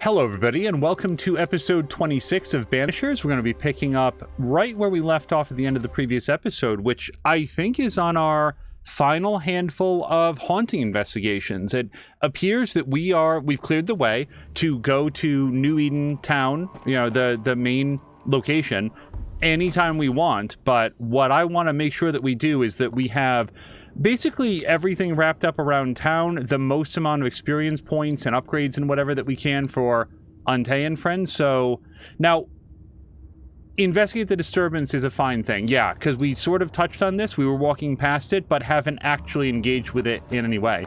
Hello everybody, and welcome to episode 26 of Banishers. We're going to be picking up right where we left off at the end of the previous episode, which I think is on our final handful of haunting investigations. It appears that we've cleared the way to go to New Eden Town, the main location, anytime we want. But what I want to make sure that we do is that we have basically everything wrapped up around town, the most amount of experience points and upgrades and whatever that we can for Unchain friends. So now, investigate the disturbance is a fine thing. Yeah, because we sort of touched on this. We were walking past it, but haven't actually engaged with it in any way.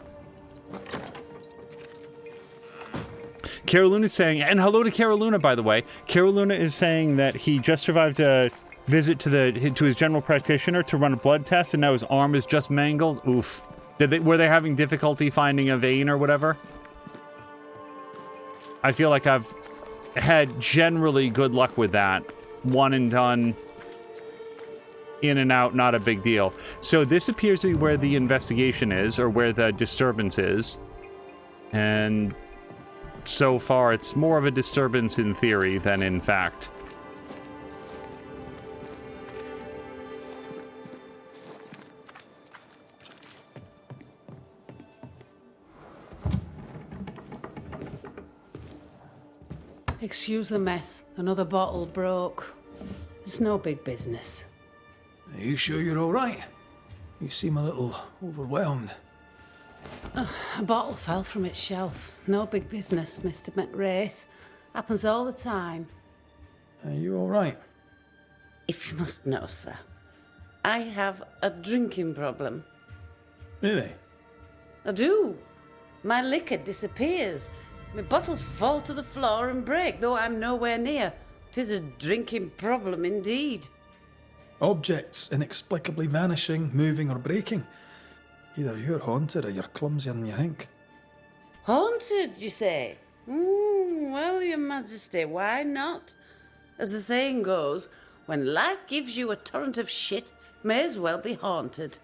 Caroluna is saying, and hello to Caroluna, by the way. Caroluna is saying that he just survived a visit to his general practitioner to run a blood test, and now his arm is just mangled. Oof. Were they having difficulty finding a vein or whatever? I feel like I've had generally good luck with that. One and done, in and out, not a big deal. So this appears to be where the investigation is, or where the disturbance is. And so far, it's more of a disturbance in theory than in fact. Excuse the mess. Another bottle broke. It's no big business. Are you sure you're all right? You seem a little overwhelmed. A bottle fell from its shelf. No big business, Mr. McWraith. Happens all the time. Are you all right? If you must know, sir, I have a drinking problem. Really? I do. My liquor disappears. My bottles fall to the floor and break, though I'm nowhere near. 'Tis a drinking problem indeed. Objects inexplicably vanishing, moving or breaking. Either you're haunted or you're clumsier than you think. Haunted, you say? Well, your majesty, why not? As the saying goes, when life gives you a torrent of shit, may as well be haunted.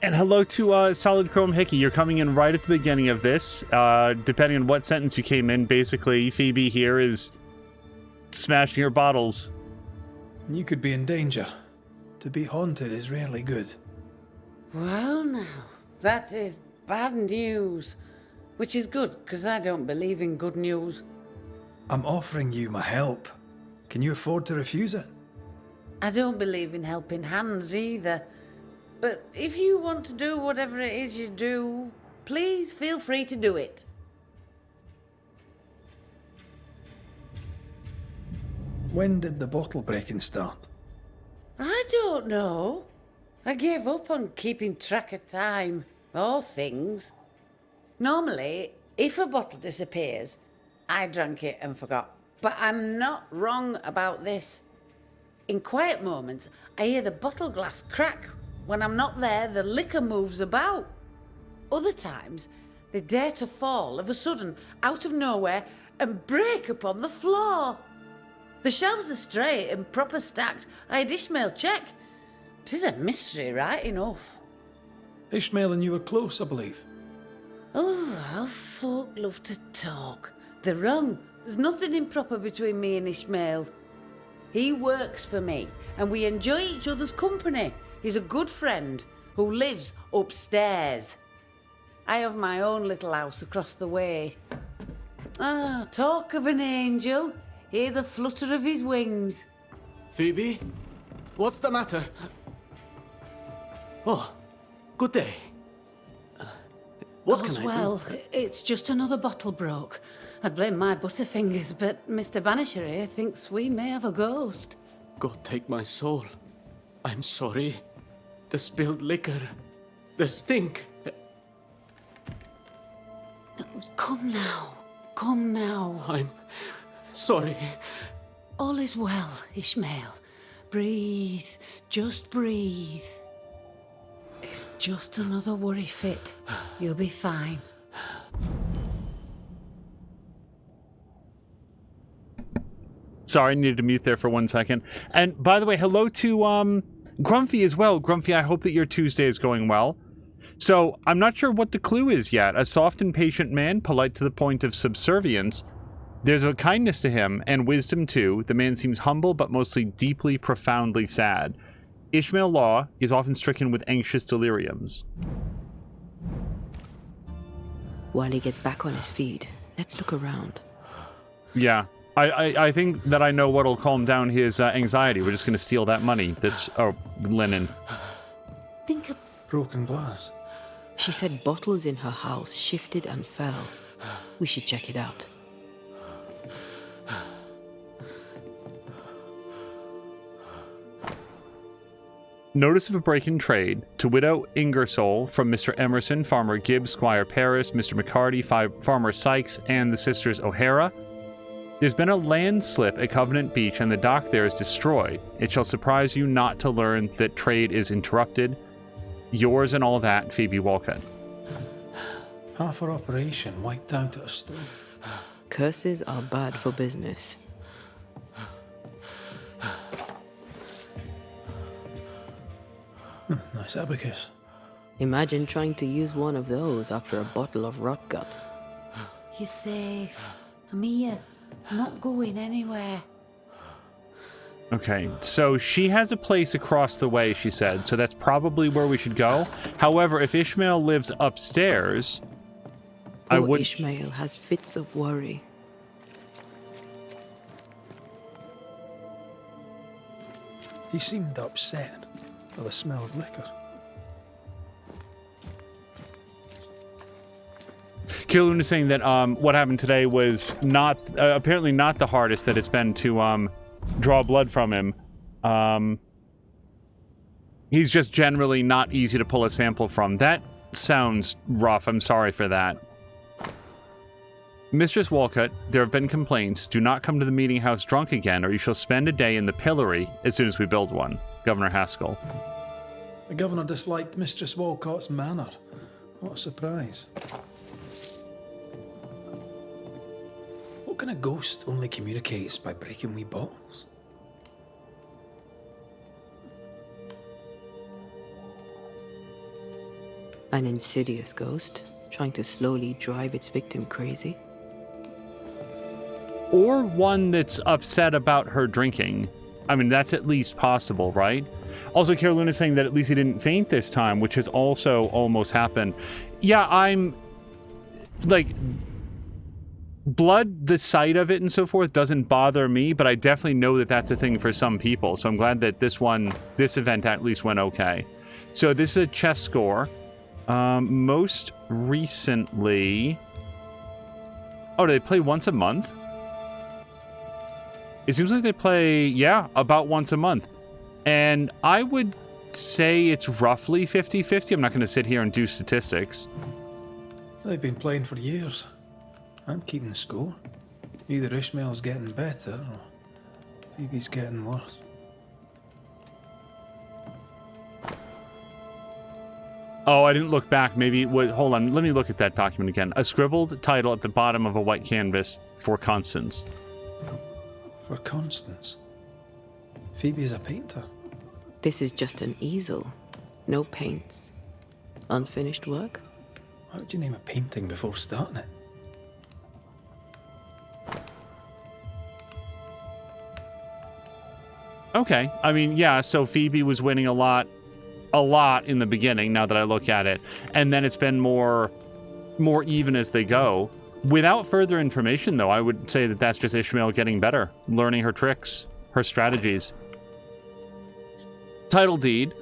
And hello to Solid Chrome Hickey. You're coming in right at the beginning of this. Depending on what sentence you came in, basically, Phoebe here is smashing her bottles. You could be in danger. To be haunted is rarely good. Well, now, that is bad news. Which is good, because I don't believe in good news. I'm offering you my help. Can you afford to refuse it? I don't believe in helping hands either. But if you want to do whatever it is you do, please feel free to do it. When did the bottle breaking start? I don't know. I gave up on keeping track of time, or things. Normally, if a bottle disappears, I drank it and forgot. But I'm not wrong about this. In quiet moments, I hear the bottle glass crack. When I'm not there, the liquor moves about. Other times, they dare to fall of a sudden, out of nowhere, and break upon the floor. The shelves are straight and proper stacked. I had Ishmael check. 'Tis a mystery, right enough. Ishmael and you were close, I believe. Oh, how folk love to talk. They're wrong. There's nothing improper between me and Ishmael. He works for me, and we enjoy each other's company. He's a good friend who lives upstairs. I have my own little house across the way. Talk of an angel. Hear the flutter of his wings. Phoebe? What's the matter? Oh, good day. What All's can I well. do? It's just another bottle broke. I'd blame my butterfingers, but Mr. Banisher here thinks we may have a ghost. God take my soul. I'm sorry. The spilled liquor. The stink. Come now. Come now. I'm sorry. All is well, Ishmael. Breathe. Just breathe. It's just another worry fit. You'll be fine. Sorry, I needed to mute there for 1 second. And by the way, hello to Grumpy as well. Grumpy, I hope that your Tuesday is going well. So, I'm not sure what the clue is yet. A soft and patient man, polite to the point of subservience. There's a kindness to him, and wisdom too. The man seems humble, but mostly deeply, profoundly sad. Ishmael Law is often stricken with anxious deliriums. While he gets back on his feet, let's look around. Yeah. I think that I know what'll calm down his anxiety. We're just going to steal that money. That's... Oh, linen. Think of Broken glass. She said bottles in her house shifted and fell. We should check it out. Notice of a break in trade to Widow Ingersoll from Mr. Emerson, Farmer Gibbs, Squire Paris, Mr. McCarty, Farmer Sykes, and the Sisters O'Hara. There's been a landslip at Covenant Beach, and the dock there is destroyed. It shall surprise you not to learn that trade is interrupted. Yours and all that, Phoebe Walcott. Half our operation wiped out at a storm. Curses are bad for business. Nice abacus. Imagine trying to use one of those after a bottle of rot gut. you're safe. I'm here. I'm not going anywhere. Okay, so she has a place across the way, she said, so that's probably where we should go. However, if Ishmael lives upstairs, I would... Ishmael has fits of worry. He seemed upset by the smell of liquor. Kirlun is saying that what happened today was not apparently not the hardest that it's been to draw blood from him. He's just generally not easy to pull a sample from. That sounds rough. I'm sorry for that. Mistress Walcott, there have been complaints. Do not come to the meeting house drunk again, or you shall spend a day in the pillory as soon as we build one. Governor Haskell. The governor disliked Mistress Walcott's manner. What a surprise. What kind of ghost only communicates by breaking wee bottles? An insidious ghost, trying to slowly drive its victim crazy. Or one that's upset about her drinking. I mean, that's at least possible, right? Also, Carolina is saying that at least he didn't faint this time, which has also almost happened. Yeah, I'm... like... blood, the sight of it and so forth doesn't bother me, but I definitely know that that's a thing for some people. So I'm glad that this event at least went okay. So this is a chess score. Most recently... Oh, do they play once a month? It seems like they play, yeah, about once a month. And I would say it's roughly 50-50. I'm not going to sit here and do statistics. They've been playing for years. I'm keeping score. Either Ishmael's getting better or Phoebe's getting worse. Oh, I didn't look back. Maybe it would... Hold on. Let me look at that document again. A scribbled title at the bottom of a white canvas for Constance. For Constance. Phoebe's a painter. This is just an easel. No paints. Unfinished work? How would you name a painting before starting it? Okay. I mean, yeah, so Phoebe was winning a lot in the beginning, now that I look at it. And then it's been more even as they go. Without further information, though, I would say that that's just Ishmael getting better, learning her tricks, her strategies. Title deed,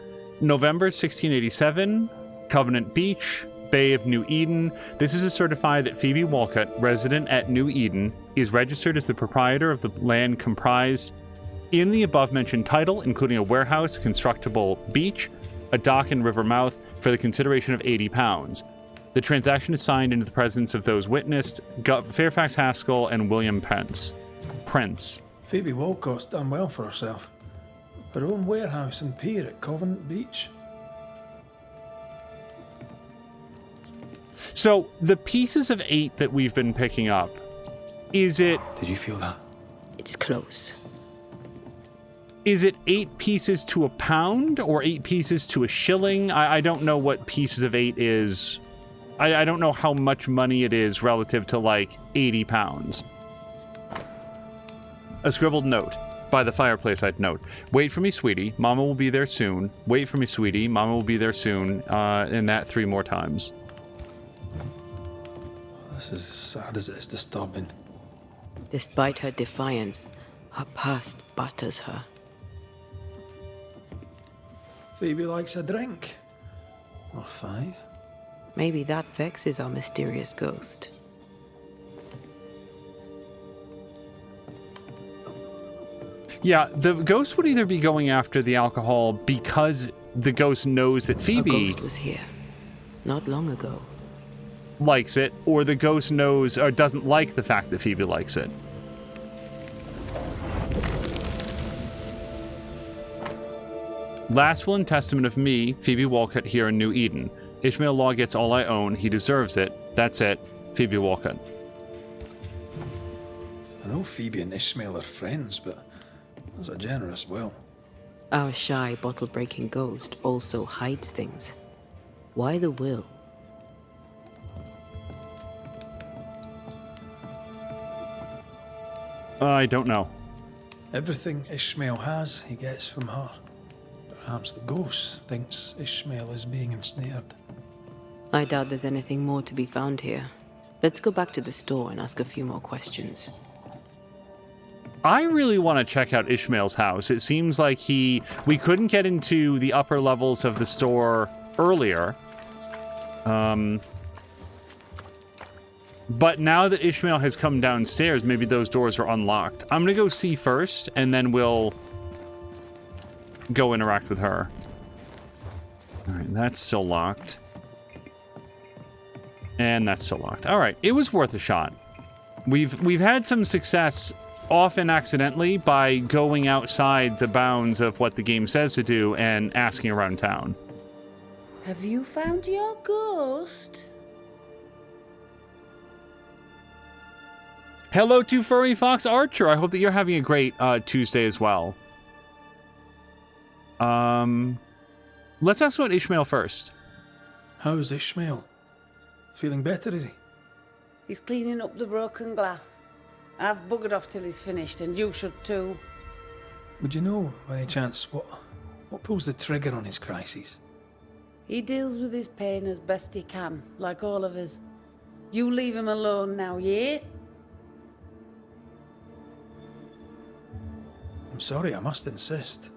November 1687, Covenant Beach, Bay of New Eden. This is to certify that Phoebe Walcott, resident at New Eden, is registered as the proprietor of the land comprised in the above-mentioned title, including a warehouse, a constructible beach, a dock and river mouth, for the consideration of £80. The transaction is signed into the presence of those witnessed, Fairfax Haskell and William Prince. Phoebe Walcott's done well for herself. Her own warehouse and pier at Covenant Beach. So, the pieces of 8 that we've been picking up, is it... Did you feel that? It's close. Is it 8 pieces to a pound or 8 pieces to a shilling? I don't know what pieces of 8 is. I don't know how much money it is relative to like 80 pounds. A scribbled note by the fireplace. I'd note, wait for me, sweetie. Mama will be there soon. Wait for me, sweetie. Mama will be there soon. And that 3 more times. This is as sad as it is disturbing. Despite her defiance, her past batters her. Phoebe likes a drink. Or 5. Maybe that vexes our mysterious ghost. Yeah, the ghost would either be going after the alcohol because the ghost knows that A Phoebe ghost was here, not long ago. likes it, or the ghost knows or doesn't like the fact that Phoebe likes it. Last will and testament of me, Phoebe Walcott, here in New Eden. Ishmael Law gets all I own. He deserves it. That's it. Phoebe Walcott. I know Phoebe and Ishmael are friends, but that's a generous will. Our shy, bottle-breaking ghost also hides things. Why the will? I don't know. Everything Ishmael has, he gets from her. Perhaps the ghost thinks Ishmael is being ensnared. I doubt there's anything more to be found here. Let's go back to the store and ask a few more questions. I really want to check out Ishmael's house. It seems like we couldn't get into the upper levels of the store earlier. But now that Ishmael has come downstairs, maybe those doors are unlocked. I'm going to go see first, and then we'll go interact with her. All right, that's still locked. And that's still locked. All right, it was worth a shot. We've had some success, often accidentally, by going outside the bounds of what the game says to do and asking around town. Have you found your ghost? Hello to Furry Fox Archer. I hope that you're having a great Tuesday as well. Let's ask about Ishmael first. How's Ishmael? Feeling better, is he? He's cleaning up the broken glass. I've buggered off till he's finished, and you should too. Would you know, by any chance, what pulls the trigger on his crises? He deals with his pain as best he can, like all of us. You leave him alone now, yeah? I'm sorry, I must insist.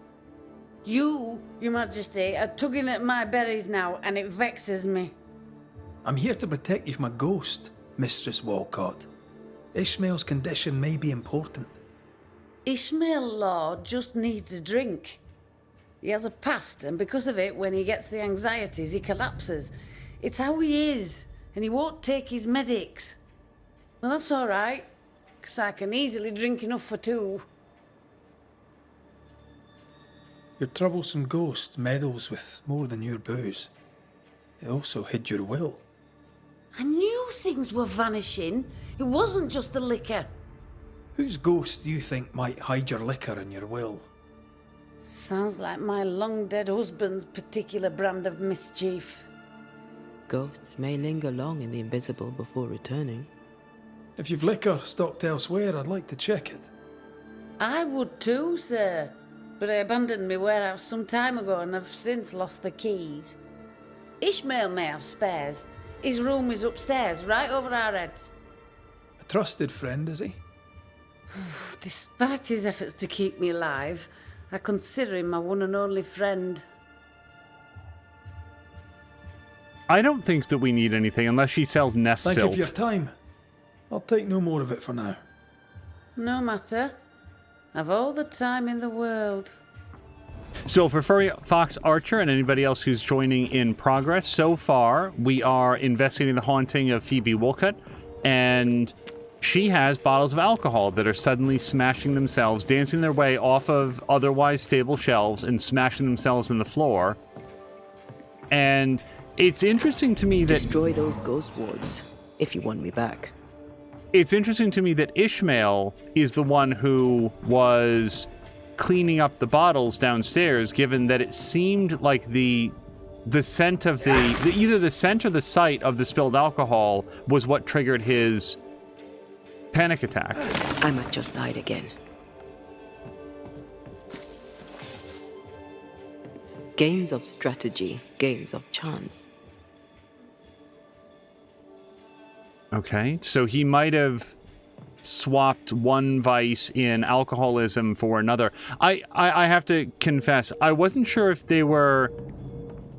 You, Your Majesty, are tugging at my berries now, and it vexes me. I'm here to protect you from a ghost, Mistress Walcott. Ishmael's condition may be important. Ishmael Law just needs a drink. He has a past, and because of it, when he gets the anxieties, he collapses. It's how he is, and he won't take his medics. Well, that's all right, because I can easily drink enough for 2. Your troublesome ghost meddles with more than your booze. It also hid your will. I knew things were vanishing. It wasn't just the liquor. Whose ghost do you think might hide your liquor and your will? Sounds like my long-dead husband's particular brand of mischief. Ghosts may linger long in the invisible before returning. If you've liquor stocked elsewhere, I'd like to check it. I would too, sir. But I abandoned my warehouse some time ago and have since lost the keys. Ishmael may have spares. His room is upstairs, right over our heads. A trusted friend, is he? Despite his efforts to keep me alive, I consider him my one and only friend. I don't think that we need anything unless she sells nest Thank you silt. for your time. I'll take no more of it for now. No matter. I've all the time in the world. So for Furry Fox Archer and anybody else who's joining in progress, so far we are investigating the haunting of Phoebe Walcott, and she has bottles of alcohol that are suddenly smashing themselves, dancing their way off of otherwise stable shelves and smashing themselves in the floor. And it's interesting to me that... Destroy those ghost wards, if you want me back. It's interesting to me that Ishmael is the one who was cleaning up the bottles downstairs, given that it seemed like the scent of either the scent or the sight of the spilled alcohol was what triggered his panic attack. I'm at your side again. Games of strategy, games of chance. Okay, so he might have swapped one vice in alcoholism for another. I have to confess, I wasn't sure if they were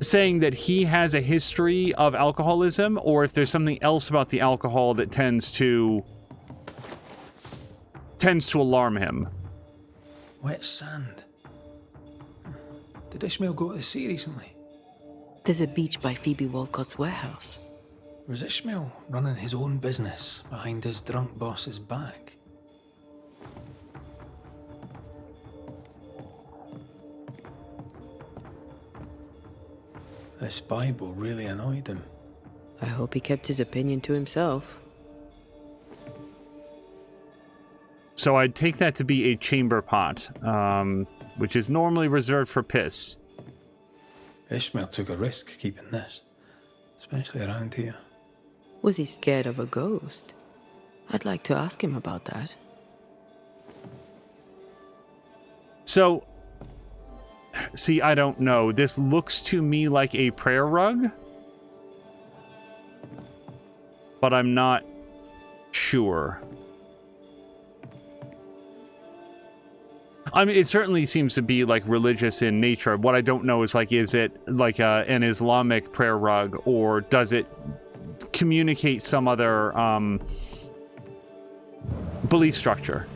saying that he has a history of alcoholism or if there's something else about the alcohol that tends to alarm him. Wet sand. Did Ishmael go to the sea recently? There's a beach by Phoebe Walcott's warehouse. Was Ishmael running his own business behind his drunk boss's back? This Bible really annoyed him. I hope he kept his opinion to himself. So I'd take that to be a chamber pot, which is normally reserved for piss. Ishmael took a risk keeping this, especially around here. Was he scared of a ghost? I'd like to ask him about that. So, see, I don't know. This looks to me like a prayer rug, but I'm not sure. I mean, it certainly seems to be, like, religious in nature. What I don't know is, like, is it, like, an Islamic prayer rug, or does it communicate some other, belief structure?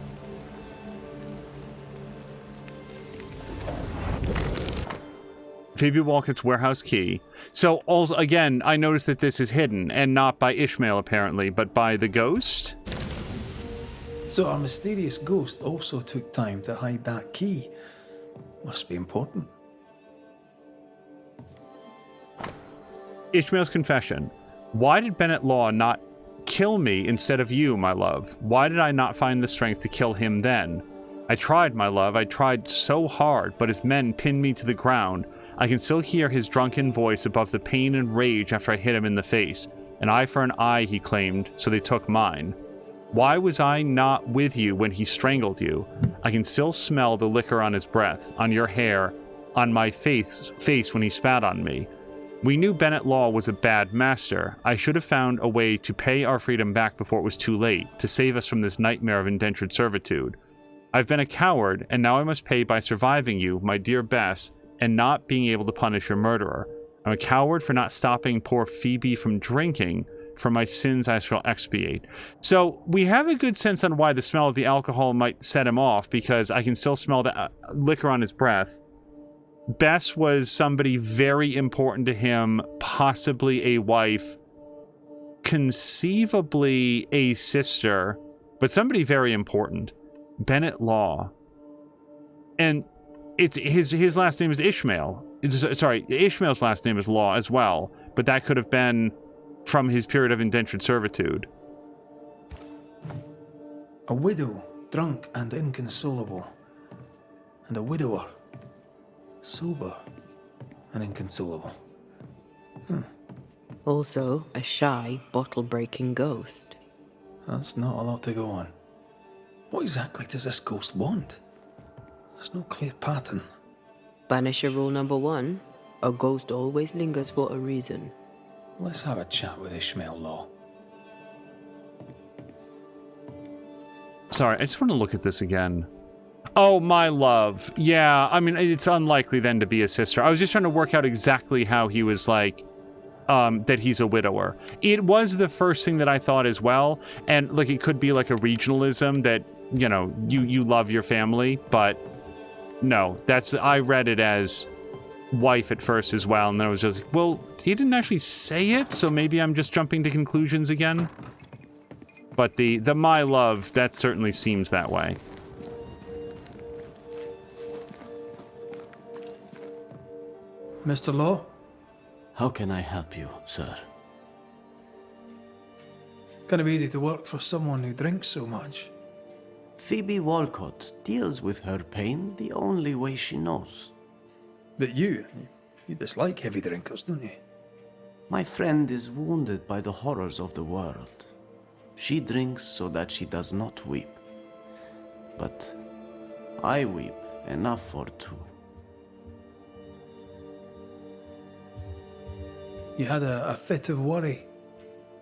Phoebe Walcott's warehouse key. So, also, again, I noticed that this is hidden, and not by Ishmael, apparently, but by the ghost. So our mysterious ghost also took time to hide that key. Must be important. Ishmael's confession. Why did Bennett Law not kill me instead of you, my love? Why did I not find the strength to kill him then? I tried, my love. I tried so hard, but his men pinned me to the ground. I can still hear his drunken voice above the pain and rage after I hit him in the face. An eye for an eye, he claimed, so they took mine. Why was I not with you when he strangled you? I can still smell the liquor on his breath, on your hair, on my face when he spat on me. We knew Bennett Law was a bad master. I should have found a way to pay our freedom back before it was too late, to save us from this nightmare of indentured servitude. I've been a coward, and now I must pay by surviving you, my dear Bess, and not being able to punish your murderer. I'm a coward for not stopping poor Phoebe from drinking. For my sins I shall expiate. So we have a good sense on why the smell of the alcohol might set him off, because I can still smell the liquor on his breath. Bess was somebody very important to him, possibly a wife, conceivably a sister, but somebody very important. Bennett Law. And it's his last name is Ishmael. Sorry, Ishmael's last name is Law as well, but that could have been from his period of indentured servitude. A widow, drunk and inconsolable. And a widower, sober and inconsolable. Also, a shy, bottle-breaking ghost. That's not a lot to go on. What exactly does this ghost want? There's no clear pattern. Banisher rule number 1, a ghost always lingers for a reason. Let's have a chat with Ishmael Law. Sorry, I just want to look at this again. Oh, my love. Yeah, I mean, it's unlikely then to be a sister. I was just trying to work out exactly how he was like, that he's a widower. It was the first thing that I thought as well. And like, it could be like a regionalism that, you know, you love your family, but no, I read it as wife at first as well. And then I was just like, well, he didn't actually say it, so maybe I'm just jumping to conclusions again. But the my love, that certainly seems that way. Mr. Law? How can I help you, sir? Kind of easy to work for someone who drinks so much. Phoebe Walcott deals with her pain the only way she knows. But you dislike heavy drinkers, don't you? My friend is wounded by the horrors of the world. She drinks so that she does not weep. But I weep enough for two. You had a fit of worry.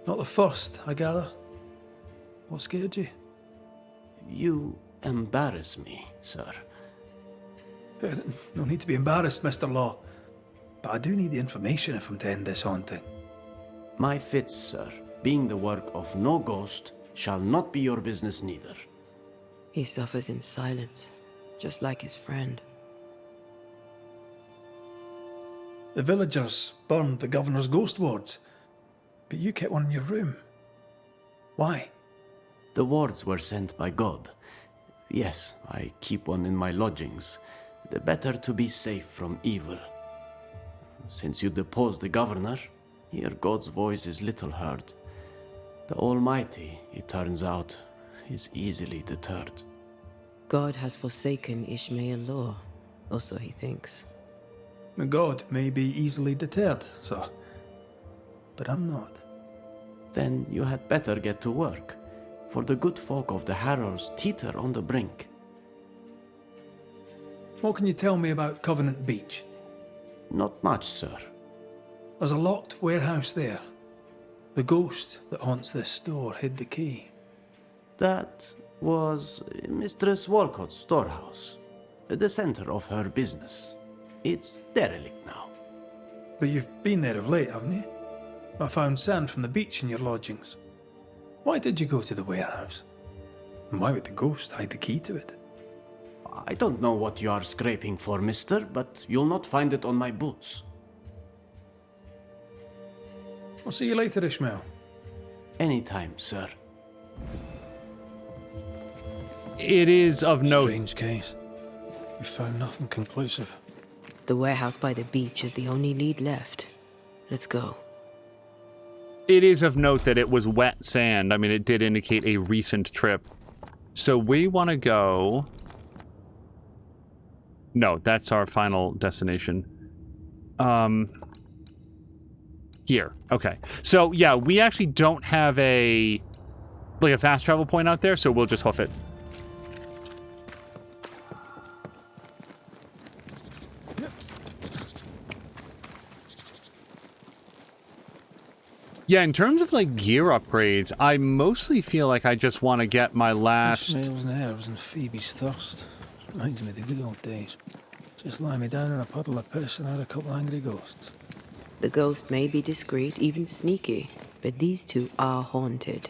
Not the first, I gather. What scared you? You embarrass me, sir. No need to be embarrassed, Mr. Law. But I do need the information if I'm to end this haunting. My fits, sir, being the work of no ghost, shall not be your business neither. He suffers in silence, just like his friend. The villagers burned the governor's ghost wards, but you kept one in your room. Why? The wards were sent by God. Yes, I keep one in my lodgings. The better to be safe from evil. Since you deposed the governor, here God's voice is little heard. The Almighty, it turns out, is easily deterred. God has forsaken Ishmael Law, or so he thinks. God may be easily deterred, sir. But I'm not. Then you had better get to work, for the good folk of the Harrows teeter on the brink. What can you tell me about Covenant Beach? Not much, sir. There's a locked warehouse there. The ghost that haunts this store hid the key. That was Mistress Walcott's storehouse, the center of her business. It's derelict now. But you've been there of late, haven't you? I found sand from the beach in your lodgings. Why did you go to the warehouse? And why would the ghost hide the key to it? I don't know what you are scraping for, mister, but you'll not find it on my boots. I'll see you later, Ishmael. Anytime, sir. It is of note. Strange case. We found nothing conclusive. The warehouse by the beach is the only lead left. Let's go. It is of note that it was wet sand. I mean, it did indicate a recent trip. So we want to go... No, that's our final destination. Here. Okay. So, yeah, we actually don't have a fast travel point out there, so we'll just hoof it. Yeah, in terms of, gear upgrades, I mostly feel like I just want to get my last... Ishmael's nerves and Phoebe's thirst. Reminds me of the good old days. Just lie me down in a puddle of piss and had a couple angry ghosts. The ghost may be discreet, even sneaky, but these two are haunted.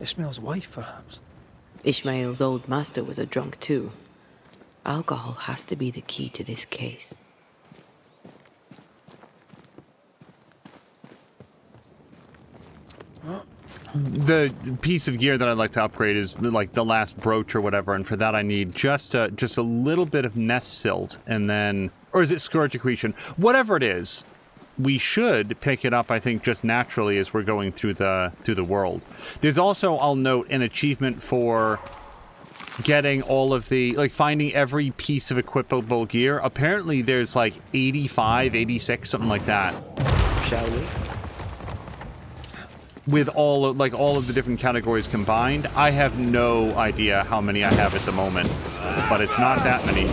Ishmael's wife, perhaps? Ishmael's old master was a drunk too. Alcohol has to be the key to this case. The piece of gear that I'd like to upgrade is the last brooch or whatever, and for that I need just a little bit of nest silt, and then, or is it scourge accretion? Whatever it is, we should pick it up, I think, just naturally as we're going through the world. There's also, I'll note, an achievement for getting all of the, finding every piece of equipable gear. Apparently there's 85, 86, something like that. Shall we? With all of the different categories combined. I have no idea how many I have at the moment, but it's not that many.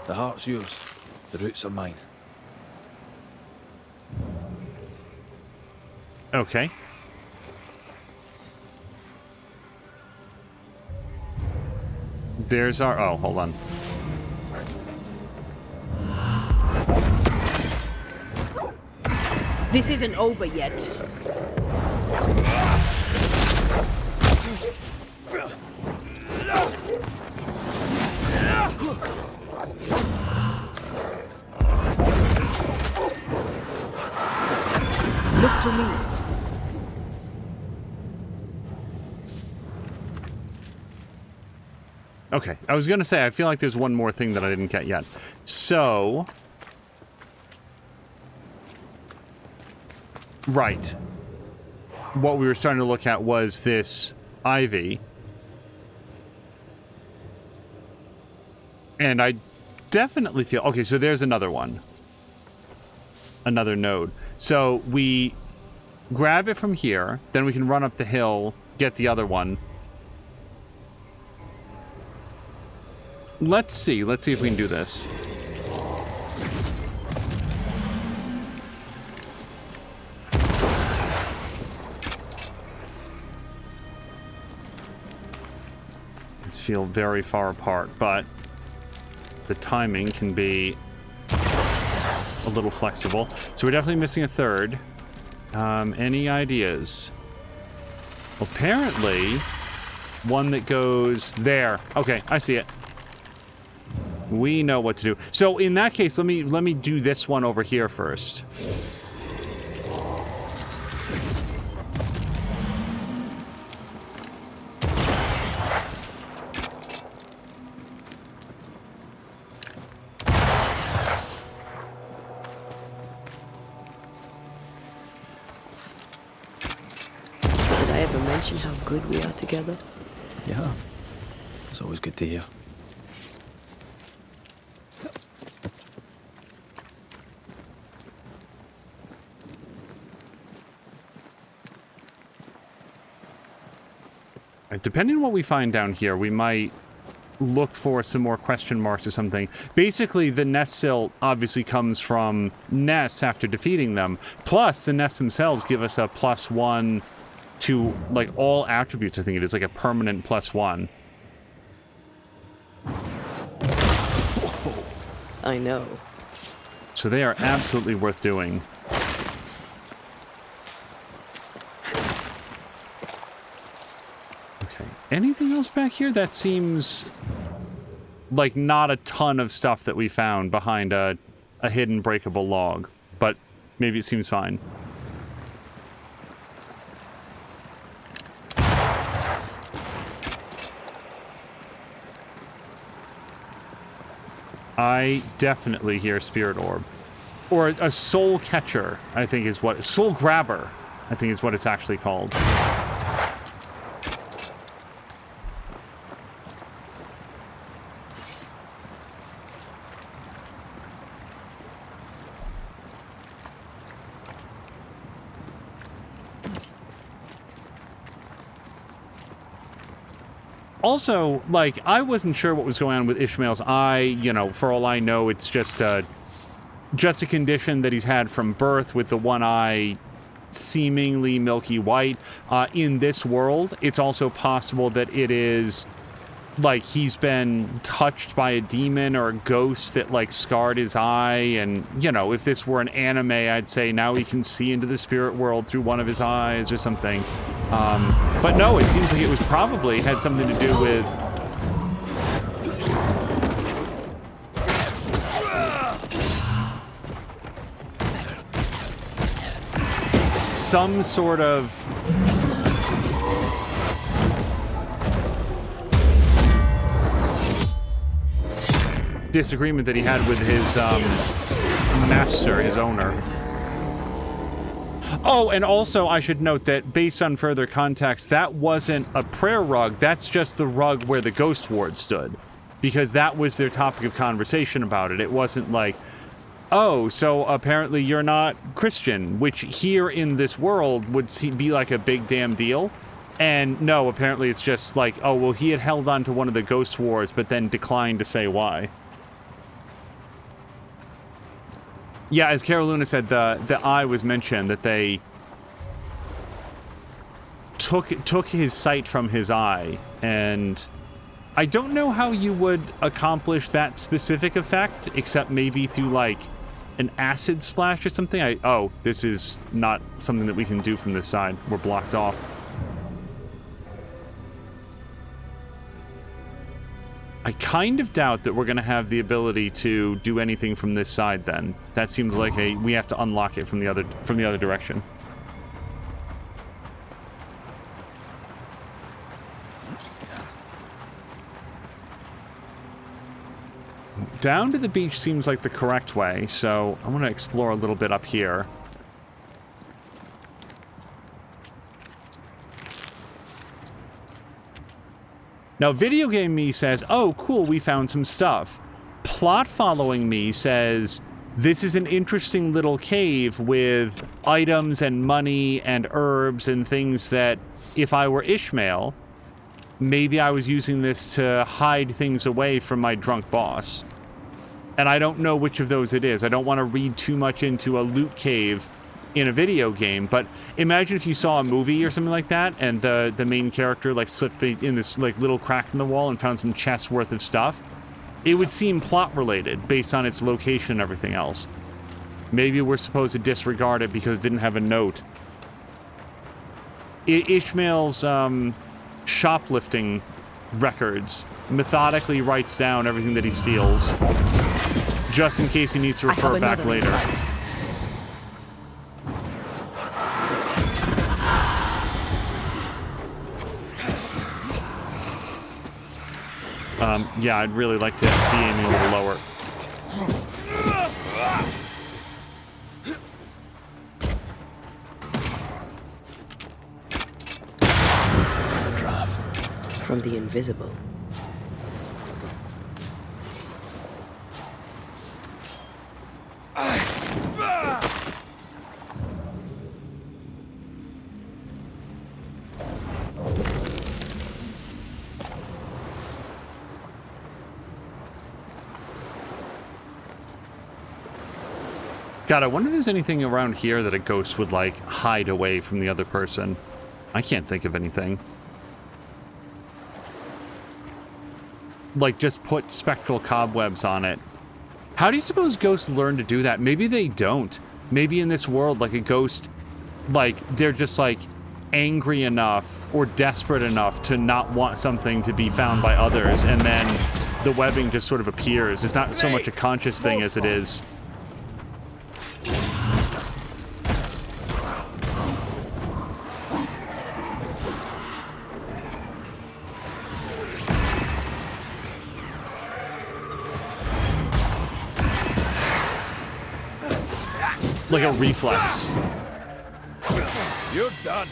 The heart's yours. The roots are mine. Okay. There's our... Oh, hold on. This isn't over yet. Look to me. Okay, I was gonna say, I feel like there's one more thing that I didn't get yet. So... Right. What we were starting to look at was this ivy. And I definitely feel... Okay, so there's another one. Another node. So we grab it from here, then we can run up the hill, get the other one. Let's see if we can do this. These feel very far apart, but the timing can be a little flexible. So we're definitely missing a third. Any ideas? Apparently, one that goes there. Okay, I see it. We know what to do. So in that case, let me do this one over here first. Did I ever mention how good we are together? Yeah. It's always good to hear. Depending on what we find down here, we might look for some more question marks or something. Basically, the nest silt obviously comes from nests after defeating them. Plus, the nests themselves give us a +1 to, like, all attributes, I think it is, like a permanent +1. I know. So they are absolutely worth doing. Okay. Anything else back here? That seems like not a ton of stuff that we found behind a hidden breakable log, but maybe it seems fine. I definitely hear Spirit Orb. Or a Soul Catcher, I think is what... Soul Grabber, I think is what it's actually called. Also, like, I wasn't sure what was going on with Ishmael's eye. You know, for all I know, it's just a condition that he's had from birth with the one eye seemingly milky white. In this world, it's also possible that it is, like, he's been touched by a demon or a ghost that, like, scarred his eye. And, you know, if this were an anime, I'd say now he can see into the spirit world through one of his eyes or something. But no, it seems like it was probably had something to do with some sort of disagreement that he had with his master, his owner. Oh, and also I should note that based on further context, that wasn't a prayer rug, that's just the rug where the ghost ward stood. Because that was their topic of conversation about it. It wasn't like, oh, so apparently you're not Christian, which here in this world would be like a big damn deal. And no, apparently it's just like, oh, well, he had held on to one of the ghost wards, but then declined to say why. Yeah, as Caroluna said, the eye was mentioned, that they took his sight from his eye, and I don't know how you would accomplish that specific effect, except maybe through, like, an acid splash or something. Oh, this is not something that we can do from this side. We're blocked off. I kind of doubt that we're going to have the ability to do anything from this side then. That seems like we have to unlock it from the other direction. Down to the beach seems like the correct way, so I'm going to explore a little bit up here. Now, video game me says, oh, cool, we found some stuff. Plot following me says, this is an interesting little cave with items and money and herbs and things that, if I were Ishmael, maybe I was using this to hide things away from my drunk boss. And I don't know which of those it is. I don't want to read too much into a loot cave in a video game, but imagine if you saw a movie or something like that and the main character like slipped in this like little crack in the wall and found some chests worth of stuff. It would seem plot related based on its location and everything else. Maybe we're supposed to disregard it because it didn't have a note. Ishmael's shoplifting records methodically writes down everything that he steals just in case he needs to refer back later. Yeah, I'd really like to be aiming a little lower. The draft. From the invisible. God, I wonder if there's anything around here that a ghost would, like, hide away from the other person. I can't think of anything. Like, just put spectral cobwebs on it. How do you suppose ghosts learn to do that? Maybe they don't. Maybe in this world, like, a ghost, like, they're just, like, angry enough or desperate enough to not want something to be found by others, and then the webbing just sort of appears. It's not so much a conscious thing as it is... like a reflex. You're done.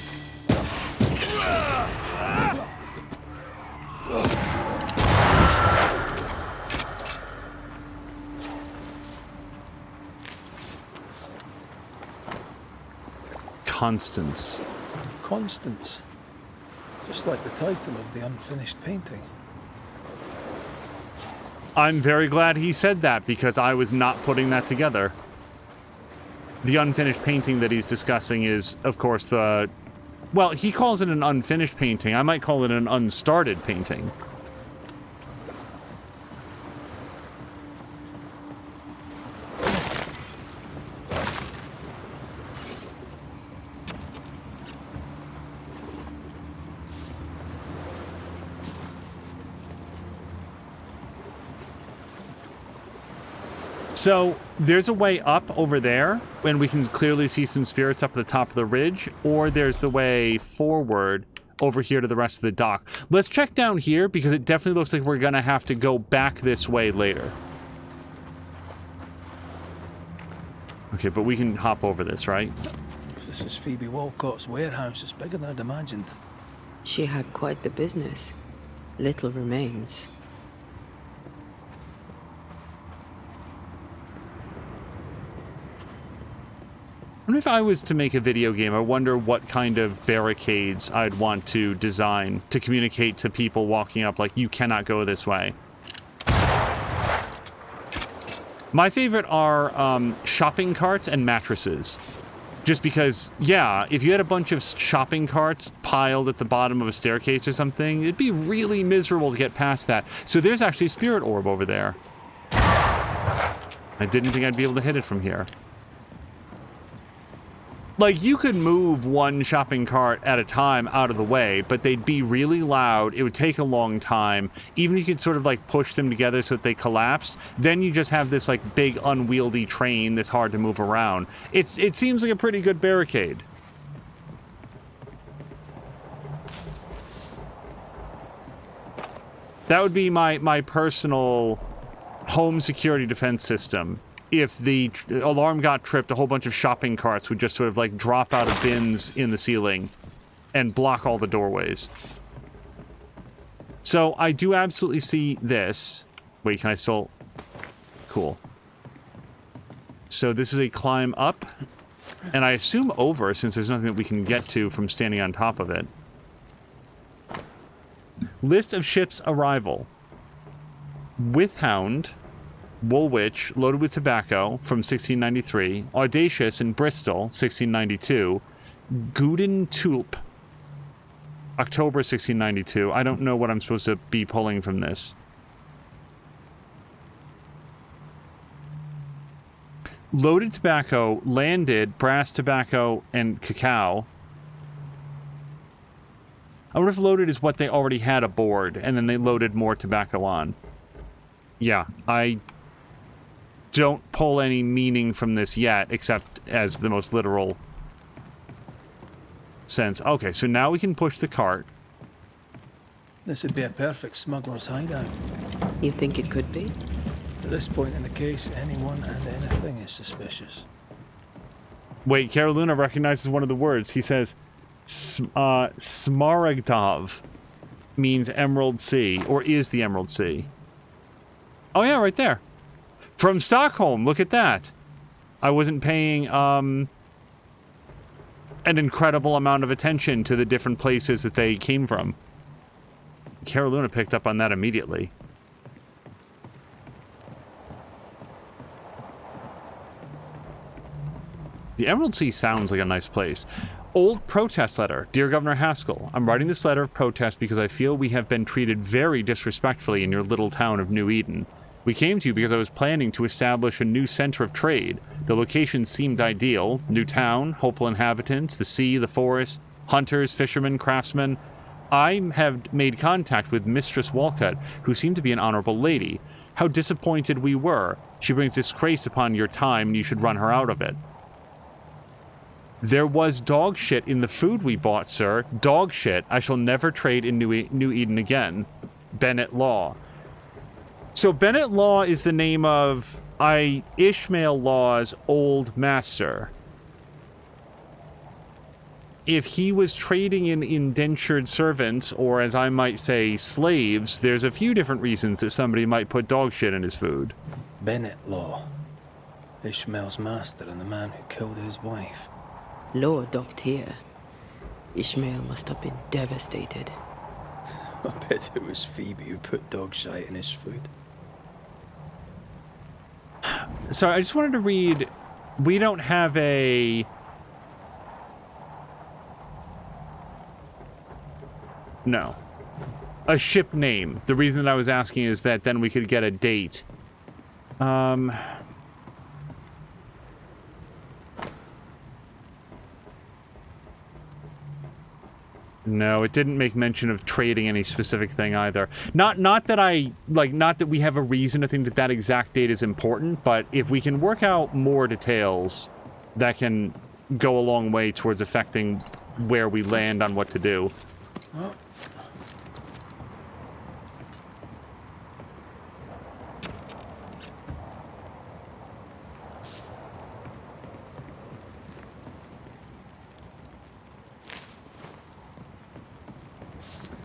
Constance. Constance. Just like the title of the unfinished painting. I'm very glad he said that because I was not putting that together. The unfinished painting that he's discussing is, of course, the... Well, he calls it an unfinished painting. I might call it an unstarted painting. So, there's a way up over there, and we can clearly see some spirits up at the top of the ridge, or there's the way forward over here to the rest of the dock. Let's check down here, because it definitely looks like we're going to have to go back this way later. Okay, but we can hop over this, right? If this is Phoebe Walcott's warehouse, it's bigger than I'd imagined. She had quite the business. Little remains. I wonder if I was to make a video game, I wonder what kind of barricades I'd want to design to communicate to people walking up, like, you cannot go this way. My favorite are shopping carts and mattresses. Just because, yeah, if you had a bunch of shopping carts piled at the bottom of a staircase or something, it'd be really miserable to get past that. So there's actually a spirit orb over there. I didn't think I'd be able to hit it from here. Like, you could move one shopping cart at a time out of the way, but they'd be really loud. It would take a long time. Even if you could sort of, like, push them together so that they collapse, then you just have this, like, big unwieldy train that's hard to move around. It seems like a pretty good barricade. That would be my personal home security defense system. If the alarm got tripped, a whole bunch of shopping carts would just sort of like drop out of bins in the ceiling and block all the doorways. So I do absolutely see this. Wait, can I still... Cool. So this is a climb up, and I assume over, since there's nothing that we can get to from standing on top of it. List of ships' arrival. Withhound, Woolwich, loaded with tobacco, from 1693. Audacious in Bristol, 1692. Guden Tulp, October 1692. I don't know what I'm supposed to be pulling from this. Loaded tobacco, landed, brass tobacco, and cacao. I wonder if loaded is what they already had aboard, and then they loaded more tobacco on. Yeah, I don't pull any meaning from this yet, except as the most literal sense. Okay, so now we can push the cart. This would be a perfect smuggler's hideout. You think it could be? At this point in the case, anyone and anything is suspicious. Wait, Caroluna recognizes one of the words. He says, Smaragdov means Emerald Sea, or is the Emerald Sea. Oh yeah, right there. From Stockholm, look at that. I wasn't paying, an incredible amount of attention to the different places that they came from. Caroluna picked up on that immediately. The Emerald Sea sounds like a nice place. Old protest letter. Dear Governor Haskell, I'm writing this letter of protest because I feel we have been treated very disrespectfully in your little town of New Eden. We came to you because I was planning to establish a new center of trade. The location seemed ideal. New town, hopeful inhabitants, the sea, the forest, hunters, fishermen, craftsmen. I have made contact with Mistress Walcott, who seemed to be an honorable lady. How disappointed we were. She brings disgrace upon your time, and you should run her out of it. There was dog shit in the food we bought, sir. Dog shit. I shall never trade in New Eden again. Bennett Law. So Bennett Law is the name of Ishmael Law's old master. If he was trading in indentured servants, or as I might say, slaves, there's a few different reasons that somebody might put dog shit in his food. Bennett Law. Ishmael's master and the man who killed his wife. Law docked here. Ishmael must have been devastated. I bet it was Phoebe who put dog shite in his food. So I just wanted to read, we don't have a... No. A ship name. The reason that I was asking is that then we could get a date. No, it didn't make mention of trading any specific thing either. Not that we have a reason to think that that exact date is important, but if we can work out more details, that can go a long way towards affecting where we land on what to do.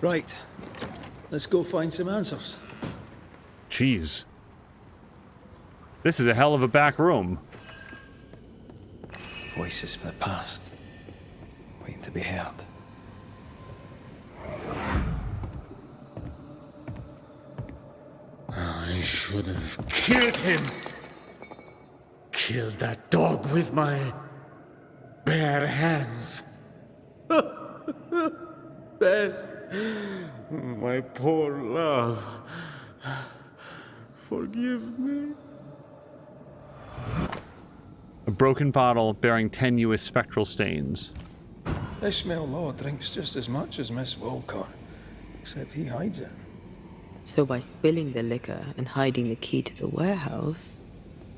Right. Let's go find some answers. Jeez. This is a hell of a back room. Voices from the past. Waiting to be heard. I should have killed him. Killed that dog with my bare hands. Bess, my poor love. Forgive me. broken bottle bearing tenuous spectral stains. Ishmael Law drinks just as much as Miss Walcott, except he hides it. So by spilling the liquor and hiding the key to the warehouse...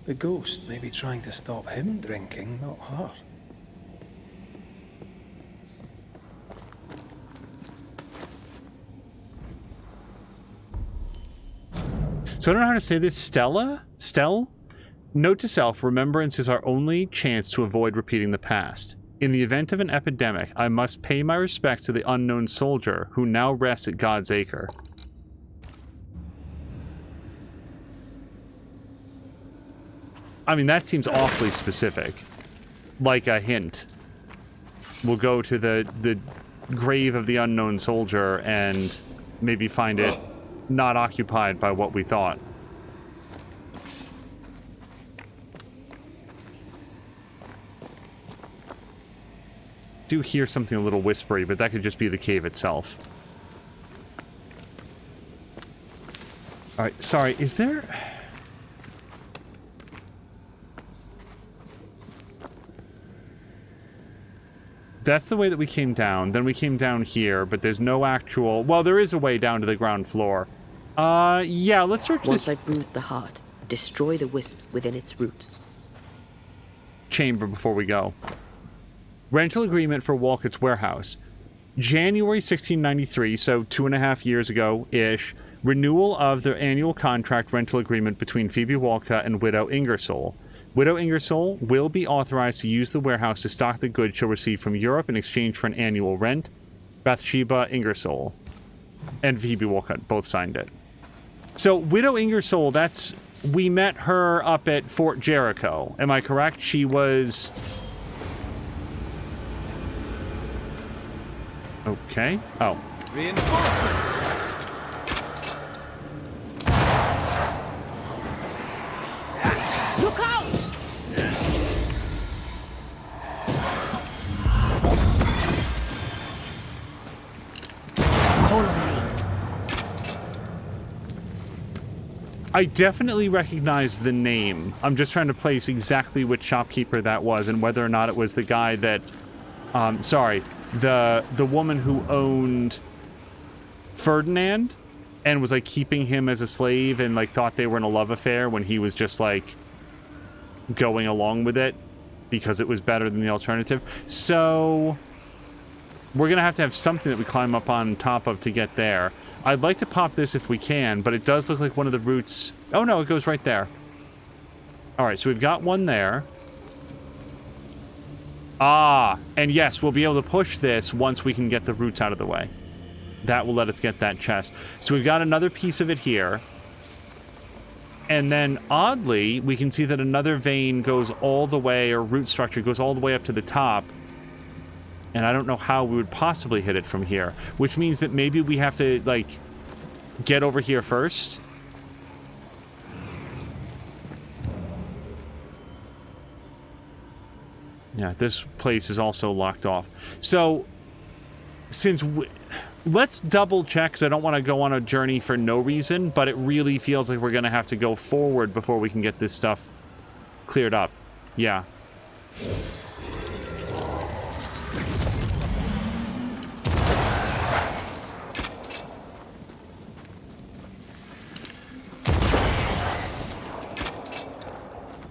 The ghost may be trying to stop him drinking, not her. So I don't know how to say this. Stell? Note to self, remembrance is our only chance to avoid repeating the past. In the event of an epidemic, I must pay my respects to the unknown soldier who now rests at God's Acre. I mean, that seems awfully specific. Like a hint. We'll go to the grave of the unknown soldier and maybe find it not occupied by what we thought. Do hear something a little whispery, but that could just be the cave itself. Alright, sorry, is there... That's the way that we came down. Then we came down here, but there's no actual... Well, there is a way down to the ground floor. Yeah, let's search this... Once I bruise the heart, destroy the wisps within its roots. Chamber before we go. Rental agreement for Walcott's warehouse. January 1693, so 2.5 years ago-ish. Renewal of the annual contract rental agreement between Phoebe Walcott and Widow Ingersoll. Widow Ingersoll will be authorized to use the warehouse to stock the goods she'll receive from Europe in exchange for an annual rent. Bathsheba Ingersoll and Phoebe Walcott both signed it. So, Widow Ingersoll, that's... We met her up at Fort Jericho. Am I correct? She was... Okay. Oh. Reinforcements! Look out! Call on me. I definitely recognize the name. I'm just trying to place exactly which shopkeeper that was and whether or not it was the guy that... sorry. The woman who owned Ferdinand and was like keeping him as a slave and like thought they were in a love affair when he was just like going along with it because it was better than the alternative. So we're gonna have to have something that we climb up on top of to get there. I'd like to pop this if we can, but it does look like one of the routes... Oh no, it goes right there. Alright, so we've got one there. Ah, and yes, we'll be able to push this once we can get the roots out of the way. That will let us get that chest. So we've got another piece of it here. And then, oddly, we can see that another vein goes all the way, or root structure goes all the way up to the top. And I don't know how we would possibly hit it from here. Which means that maybe we have to, like, get over here first. Yeah, this place is also locked off. So, since let's double check, because I don't want to go on a journey for no reason, but it really feels like we're going to have to go forward before we can get this stuff cleared up. Yeah.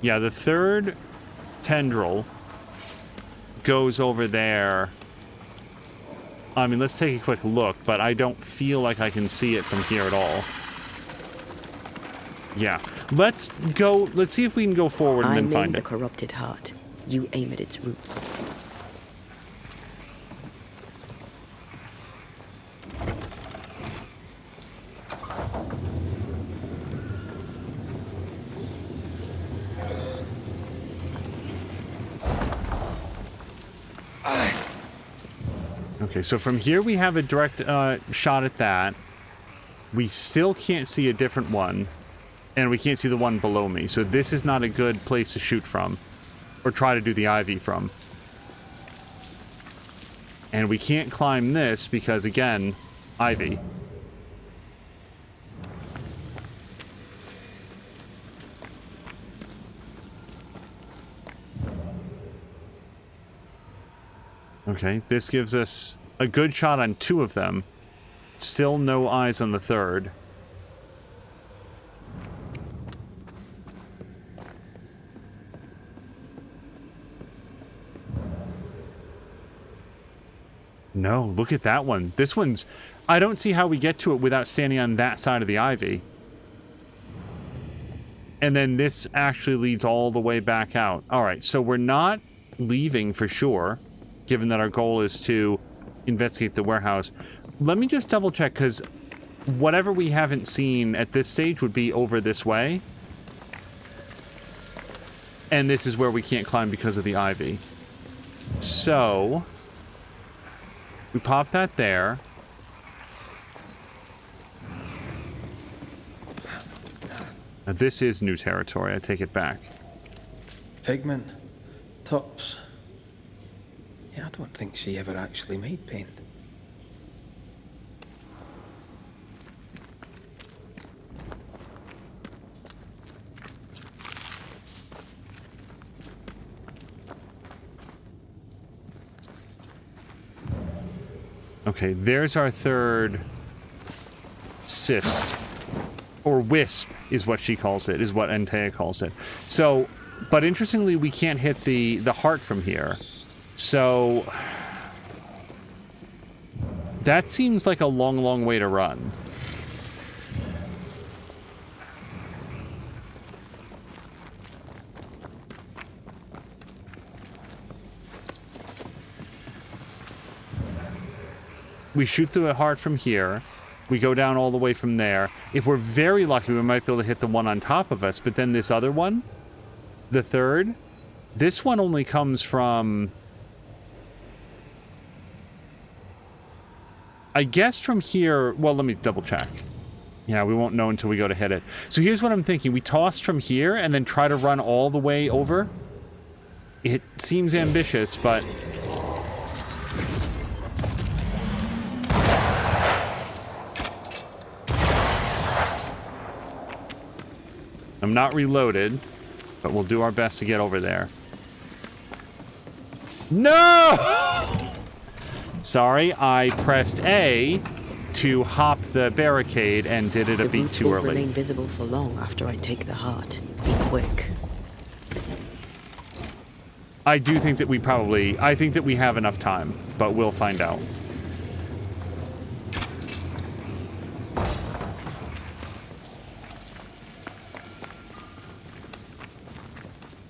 Yeah, the third tendril goes over there. I mean, let's take a quick look, but I don't feel like I can see it from here at all. Yeah. Let's go, let's see if we can go forward and then find the it. corrupted heart. You aim at its roots. Okay, so from here we have a direct shot at that. We still can't see a different one. And we can't see the one below me. So this is not a good place to shoot from. Or try to do the ivy from. And we can't climb this because, again, ivy. Okay, this gives us a good shot on 2 of them. Still no eyes on the 3rd. No, look at that one. This one's... I don't see how we get to it without standing on that side of the ivy. And then this actually leads all the way back out. Alright, so we're not leaving for sure, given that our goal is to investigate the warehouse. Let me just double check, because whatever we haven't seen at this stage would be over this way. And this is where we can't climb because of the ivy. So... we pop that there. Now this is new territory, I take it back. Pigment. Tops. Yeah, I don't think she ever actually made paint. Okay, there's our 3rd cyst. Or wisp is what she calls it, is what Antea calls it. So, but interestingly, we can't hit the heart from here. So, that seems like a long, long way to run. We shoot the heart from here. We go down all the way from there. If we're very lucky, we might be able to hit the one on top of us. But then this other one, the 3rd, this one only comes from... I guess from here... Well, let me double check. Yeah, we won't know until we go to hit it. So here's what I'm thinking. We toss from here and then try to run all the way over. It seems ambitious, but... I'm not reloaded, but we'll do our best to get over there. No! Sorry, I pressed A to hop the barricade and did it a beat too early. Remain visible for long after I take the heart. Be quick. I do think that we probably... I think that we have enough time, but we'll find out.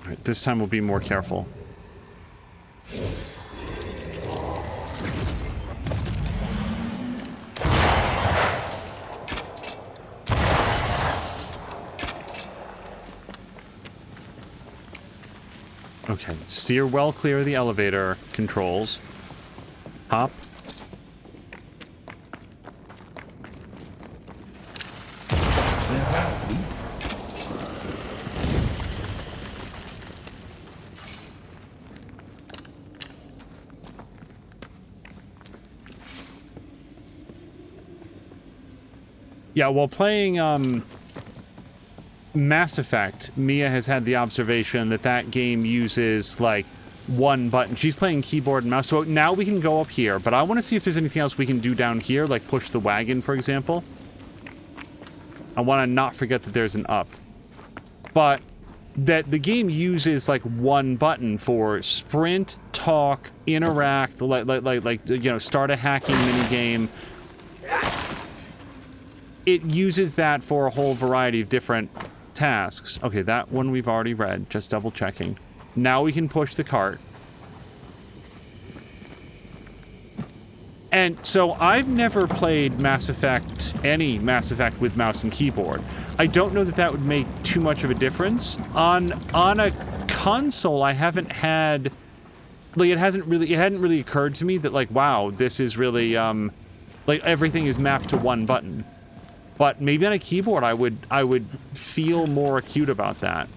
Alright, this time we'll be more careful. Okay, steer well clear of the elevator controls. Hop. Yeah, while playing Mass Effect, Mia has had the observation that that game uses, like, one button. She's playing keyboard and mouse, so now we can go up here, but I want to see if there's anything else we can do down here, like push the wagon, for example. I want to not forget that there's an up. But that the game uses, like, one button for sprint, talk, interact, like you know, start a hacking minigame. It uses that for a whole variety of different tasks. Okay, that one we've already read, just double checking. Now we can push the cart. And so I've never played Mass Effect, any Mass Effect with mouse and keyboard. I don't know that that would make too much of a difference. On a console, I haven't had, like, it hadn't really occurred to me that, like, wow, this is really, like, everything is mapped to one button. But maybe on a keyboard, I would feel more acute about that.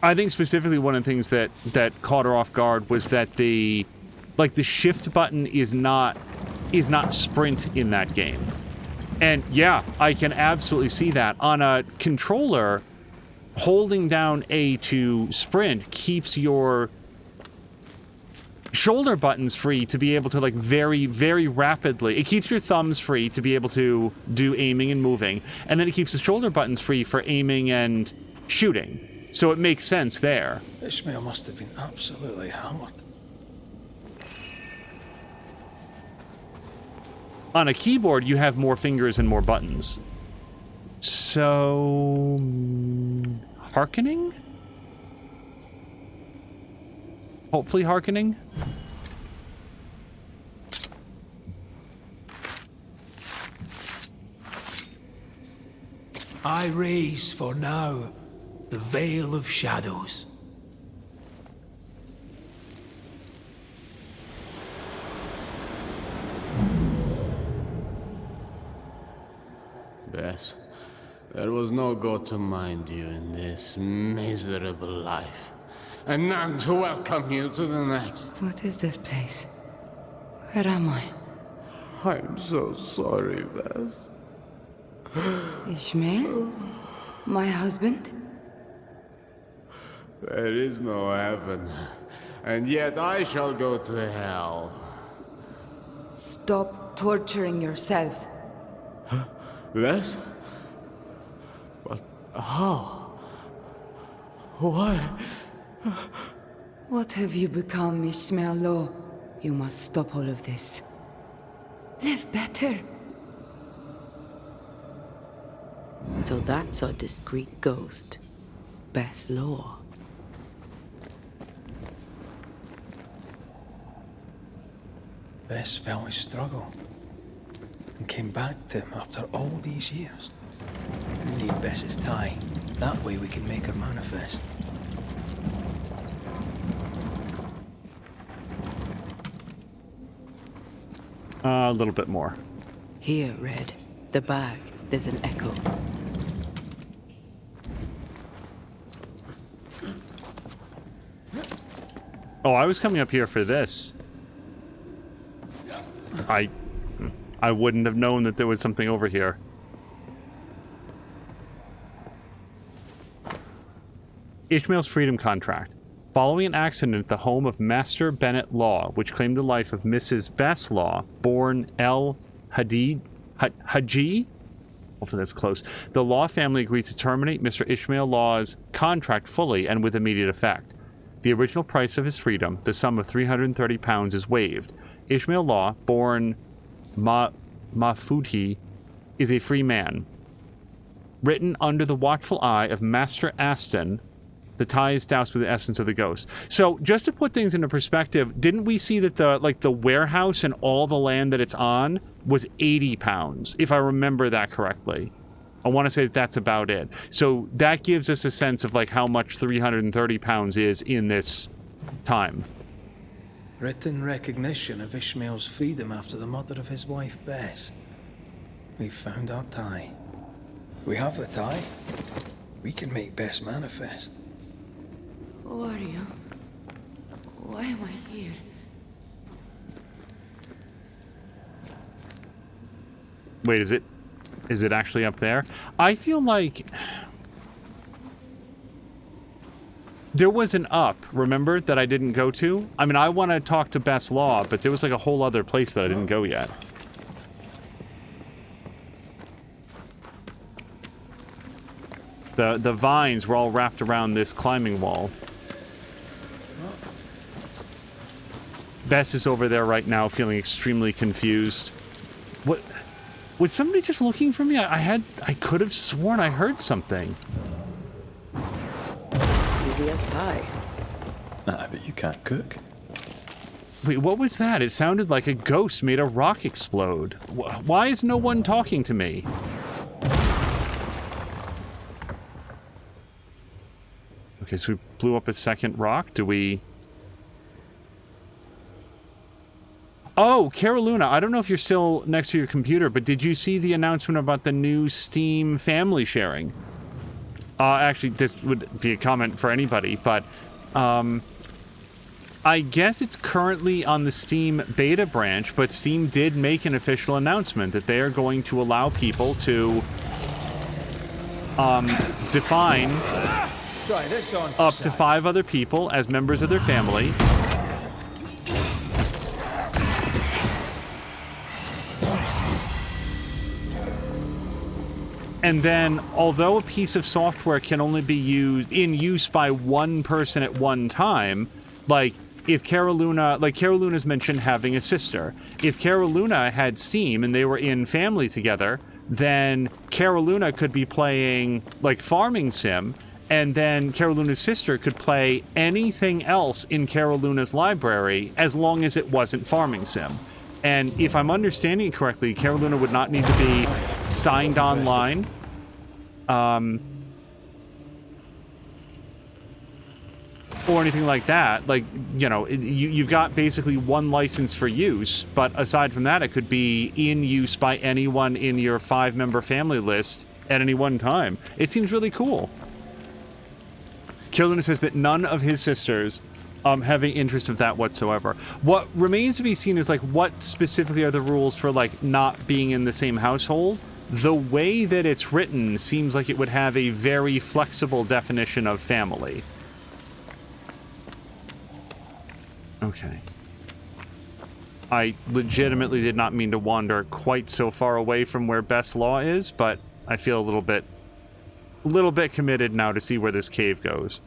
I think specifically one of the things that caught her off guard was that the shift button is not sprint in that game. And yeah, I can absolutely see that. On a controller, holding down A to sprint keeps your shoulder buttons free to be able to, like, very, very rapidly. It keeps your thumbs free to be able to do aiming and moving, and then it keeps the shoulder buttons free for aiming and shooting. So it makes sense there. Ishmael must have been absolutely hammered. On a keyboard, you have more fingers and more buttons. So... hearkening? Hopefully hearkening? I raise for now the veil of shadows. Bess, there was no God to mind you in this miserable life, and none to welcome you to the next. What is this place? Where am I? I'm so sorry, Bess. Ishmael? My husband? There is no heaven, and yet I shall go to hell. Stop torturing yourself. Bess? But how? Why? What have you become, Ishmael Law? You must stop all of this. Live better. So that's our discreet ghost. Best Law. Bess felt his struggle and came back to him after all these years. We need Bess's tie. That way we can make her manifest. A little bit more. Here, Red. The bag. There's an echo. Oh, I was coming up here for this. I wouldn't have known that there was something over here. Ishmael's freedom contract. Following an accident at the home of Master Bennett Law, which claimed the life of Mrs. Bess Law, born El Haji? Hopefully that's close. The Law family agreed to terminate Mr. Ishmael Law's contract fully and with immediate effect. The original price of his freedom, the sum of £330, is waived. Ishmael Law, born Mafuti, is a free man. Written under the watchful eye of Master Aston, the tie is doused with the essence of the ghost. So, just to put things into perspective, didn't we see that the warehouse and all the land that it's on was £80, if I remember that correctly? I want to say that that's about it. So that gives us a sense of like how much £330 is in this time. Written recognition of Ishmael's freedom after the murder of his wife Bess. We've found our tie. We have the tie. We can make Bess manifest. Who are you? Why am I here? Wait, is it actually up there? I feel like there was an up, remember, that I didn't go to? I mean, I want to talk to Bess Law, but there was like a whole other place that I didn't go yet. The vines were all wrapped around this climbing wall. Bess is over there right now feeling extremely confused. What? Was somebody just looking for me? I could have sworn I heard something. Easy as pie. Nah, but you can't cook. Wait, what was that? It sounded like a ghost made a rock explode. Why is no one talking to me? Okay, so we blew up a second rock. Do we... Oh, Caroluna, I don't know if you're still next to your computer, but did you see the announcement about the new Steam family sharing? Actually, this would be a comment for anybody, but I guess it's currently on the Steam beta branch, but Steam did make an official announcement that they are going to allow people to define Try this on up to 5 other people as members of their family. And then, although a piece of software can only be in use by one person at one time, like, if Carolina's mentioned having a sister. If Carolina had Steam and they were in family together, then Carolina could be playing, like, Farming Sim, and then Carolina's sister could play anything else in Carolina's library as long as it wasn't Farming Sim. And if I'm understanding correctly, Carolina would not need to be signed online. Or anything like that. Like, you know, you've got basically one license for use, but aside from that, it could be in use by anyone in your 5-member family list at any one time. It seems really cool. Carolina says that none of his sisters have any interest of that whatsoever. What remains to be seen is, like, what specifically are the rules for, like, not being in the same household? The way that it's written seems like it would have a very flexible definition of family. Okay. I legitimately did not mean to wander quite so far away from where Best Law is, but I feel a little bit committed now to see where this cave goes.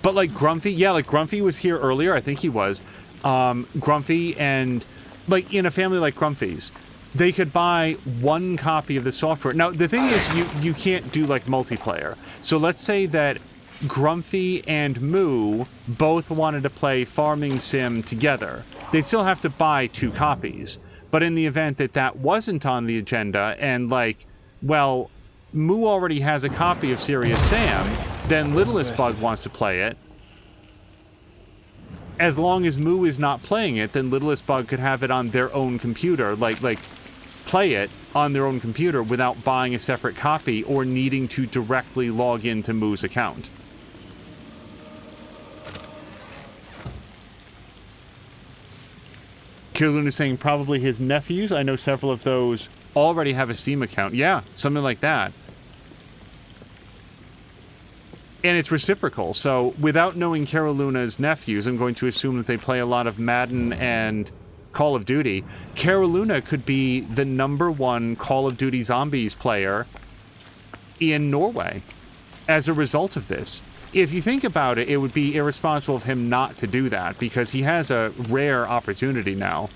But, like, Grumpy, yeah, like, Grumpy was here earlier. I think he was. Grumpy and, like, in a family like Grumpy's, they could buy one copy of the software. Now, the thing is, you can't do, like, multiplayer. So let's say that Grumpy and Moo both wanted to play Farming Sim together. They'd still have to buy 2 copies. But in the event that that wasn't on the agenda and, like, well, Moo already has a copy of Serious Sam, then Littlest Bug wants to play it. As long as Moo is not playing it, then Littlest Bug could have it on their own computer, like play it on their own computer without buying a separate copy or needing to directly log into Moo's account. Kirlun is saying probably his nephews. I know several of those already have a Steam account. Yeah, something like that. And it's reciprocal. So without knowing Caroluna's nephews, I'm going to assume that they play a lot of Madden and Call of Duty. Caroluna could be the #1 Call of Duty Zombies player in Norway as a result of this. If you think about it, it would be irresponsible of him not to do that because he has a rare opportunity now.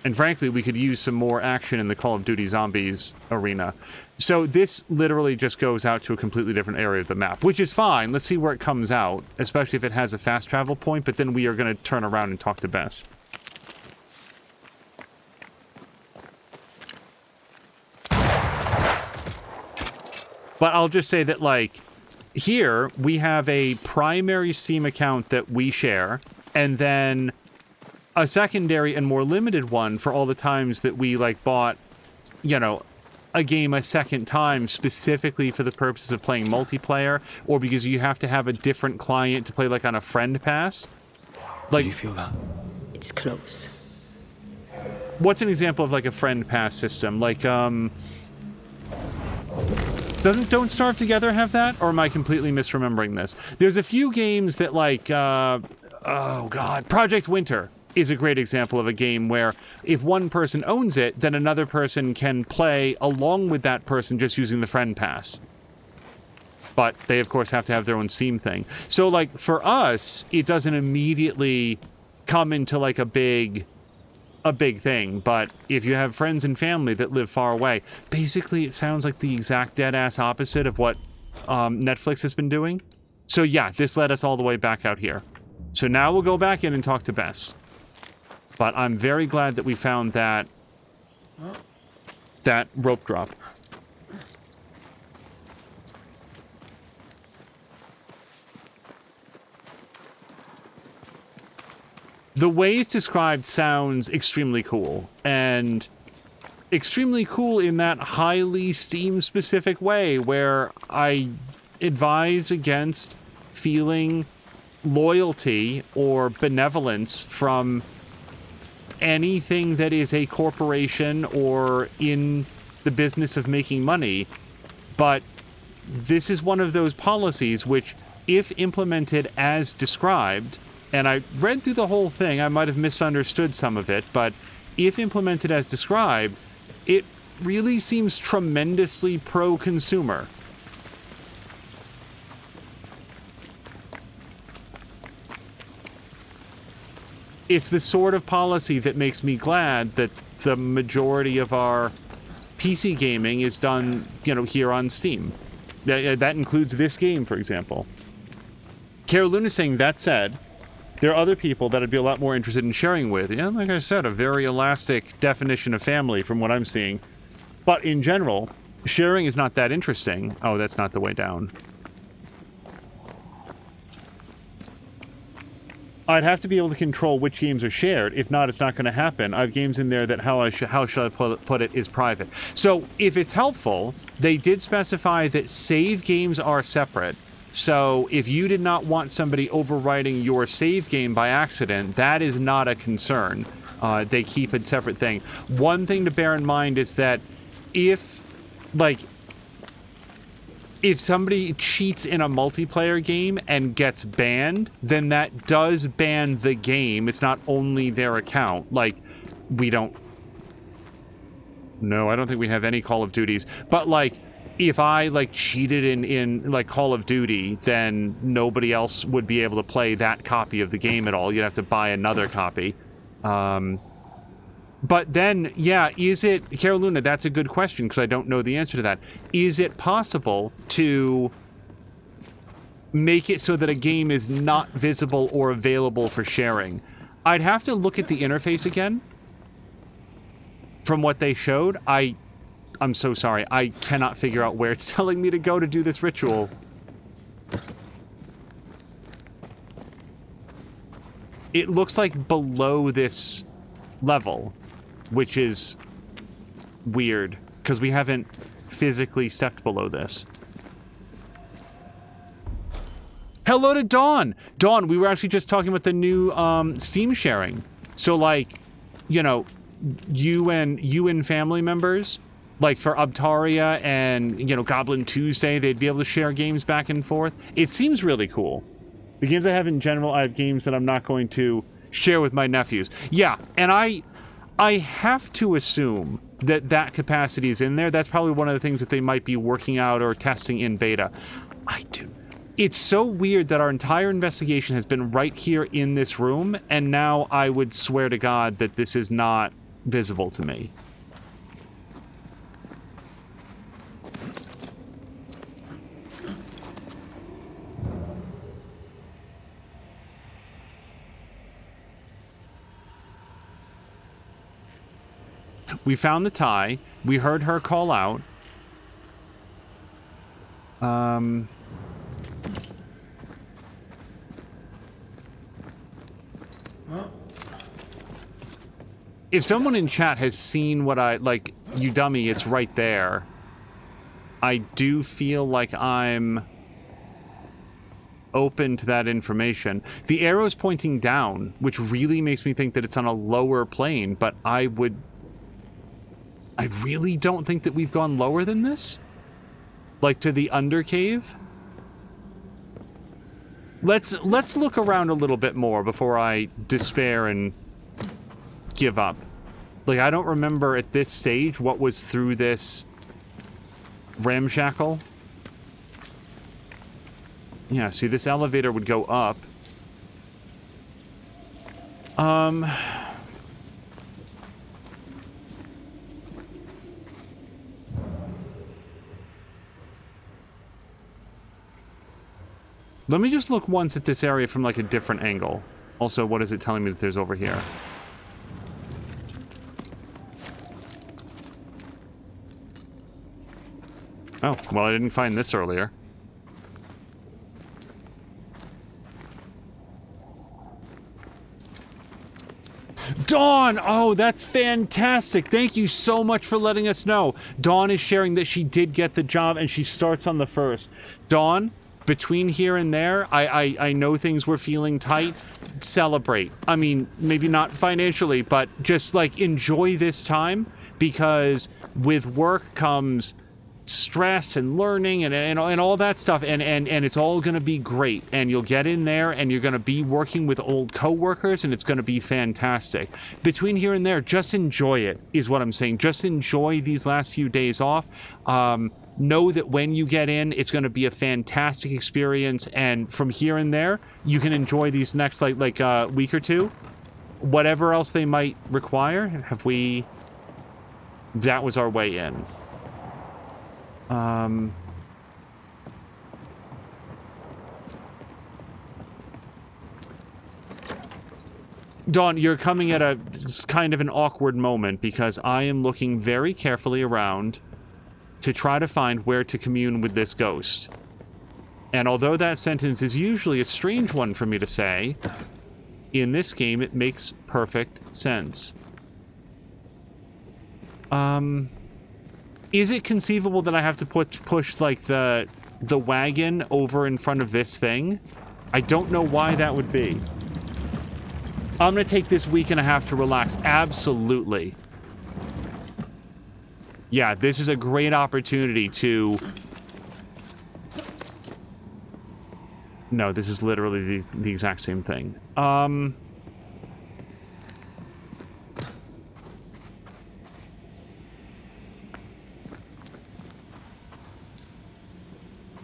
And frankly, we could use some more action in the Call of Duty Zombies arena. So this literally just goes out to a completely different area of the map, which is fine. Let's see where it comes out, especially if it has a fast travel point, but then we are going to turn around and talk to Bess. But I'll just say that, like, here we have a primary Steam account that we share, and then a secondary and more limited one for all the times that we, like, bought, you know, a game a second time specifically for the purposes of playing multiplayer, or because you have to have a different client to play, like, on a friend pass. Like, do you feel that? It's close. What's an example of, like, a friend pass system? Like, doesn't Don't Starve Together have that? Or am I completely misremembering this? There's a few games that, like, oh god, Project Winter is a great example of a game where if one person owns it, then another person can play along with that person just using the friend pass. But they, of course, have to have their own Steam thing. So, like, for us, it doesn't immediately come into, like, a big thing. But if you have friends and family that live far away, basically it sounds like the exact dead-ass opposite of what Netflix has been doing. So, yeah, this led us all the way back out here. So now we'll go back in and talk to Bess. But I'm very glad that we found that rope drop. The way it's described sounds extremely cool, and extremely cool in that highly Steam-specific way where I advise against feeling loyalty or benevolence from anything that is a corporation or in the business of making money. But this is one of those policies which, if implemented as described, and I read through the whole thing, I might have misunderstood some of it, but if implemented as described, it really seems tremendously pro-consumer. It's the sort of policy that makes me glad that the majority of our PC gaming is done, you know, here on Steam. That includes this game, for example. Carolyn is saying, that said, there are other people that I'd be a lot more interested in sharing with. Yeah, like I said, a very elastic definition of family from what I'm seeing. But in general, sharing is not that interesting. Oh, that's not the way down. I'd have to be able to control which games are shared. If not, it's not going to happen. I have games in there that how shall I put it is private. So if it's helpful, they did specify that save games are separate. So if you did not want somebody overwriting your save game by accident, that is not a concern. They keep a separate thing. One thing to bear in mind is that if somebody cheats in a multiplayer game and gets banned, then that does ban the game. It's not only their account. Like, we don't... No, I don't think we have any Call of Duties. But, like, if I, like, cheated in like, Call of Duty, then nobody else would be able to play that copy of the game at all. You'd have to buy another copy. But then, yeah, is it... Caroluna, that's a good question, because I don't know the answer to that. Is it possible to make it so that a game is not visible or available for sharing? I'd have to look at the interface again. From what they showed, I'm so sorry. I cannot figure out where it's telling me to go to do this ritual. It looks like below this level, which is weird, because we haven't physically stepped below this. Hello to Dawn! Dawn, we were actually just talking about the new Steam sharing. So, like, you know, you and family members, like for Ubtaria and, you know, Goblin Tuesday, they'd be able to share games back and forth. It seems really cool. The games I have in general, I have games that I'm not going to share with my nephews. Yeah, and I have to assume that that capacity is in there. That's probably one of the things that they might be working out or testing in beta. I do. It's so weird that our entire investigation has been right here in this room, and now I would swear to God that this is not visible to me. We found the tie. We heard her call out. If someone in chat has seen what like, you dummy, it's right there. I do feel like I'm open to that information. The arrow's pointing down, which really makes me think that it's on a lower plane, but I really don't think that we've gone lower than this. Like to the undercave. Let's look around a little bit more before I despair and give up. Like, I don't remember at this stage what was through this ramshackle. Yeah, see, this elevator would go up. Let me just look once at this area from, like, a different angle. Also, what is it telling me that there's over here? Oh, well, I didn't find this earlier. Dawn! Oh, that's fantastic. Thank you so much for letting us know. Dawn is sharing that she did get the job and she starts on the 1st. Dawn, between here and there, I know things were feeling tight. Celebrate. I mean, maybe not financially, but just, like, enjoy this time, because with work comes stress and learning and all that stuff, and it's all going to be great, and you'll get in there and you're going to be working with old co-workers, and it's going to be fantastic. Between here and there, just enjoy it, is what I'm saying. Just enjoy these last few days off. Know that when you get in, it's going to be a fantastic experience, and from here and there, you can enjoy these next like week or two. Whatever else they might require, that was our way in. Dawn, you're coming at a kind of an awkward moment because I am looking very carefully around to try to find where to commune with this ghost. And although that sentence is usually a strange one for me to say, in this game it makes perfect sense. Is it conceivable that I have to push like the wagon over in front of this thing? I don't know why that would be. I'm gonna take this week and a half to relax. Absolutely. Yeah, this is a great opportunity to... No, this is literally the exact same thing.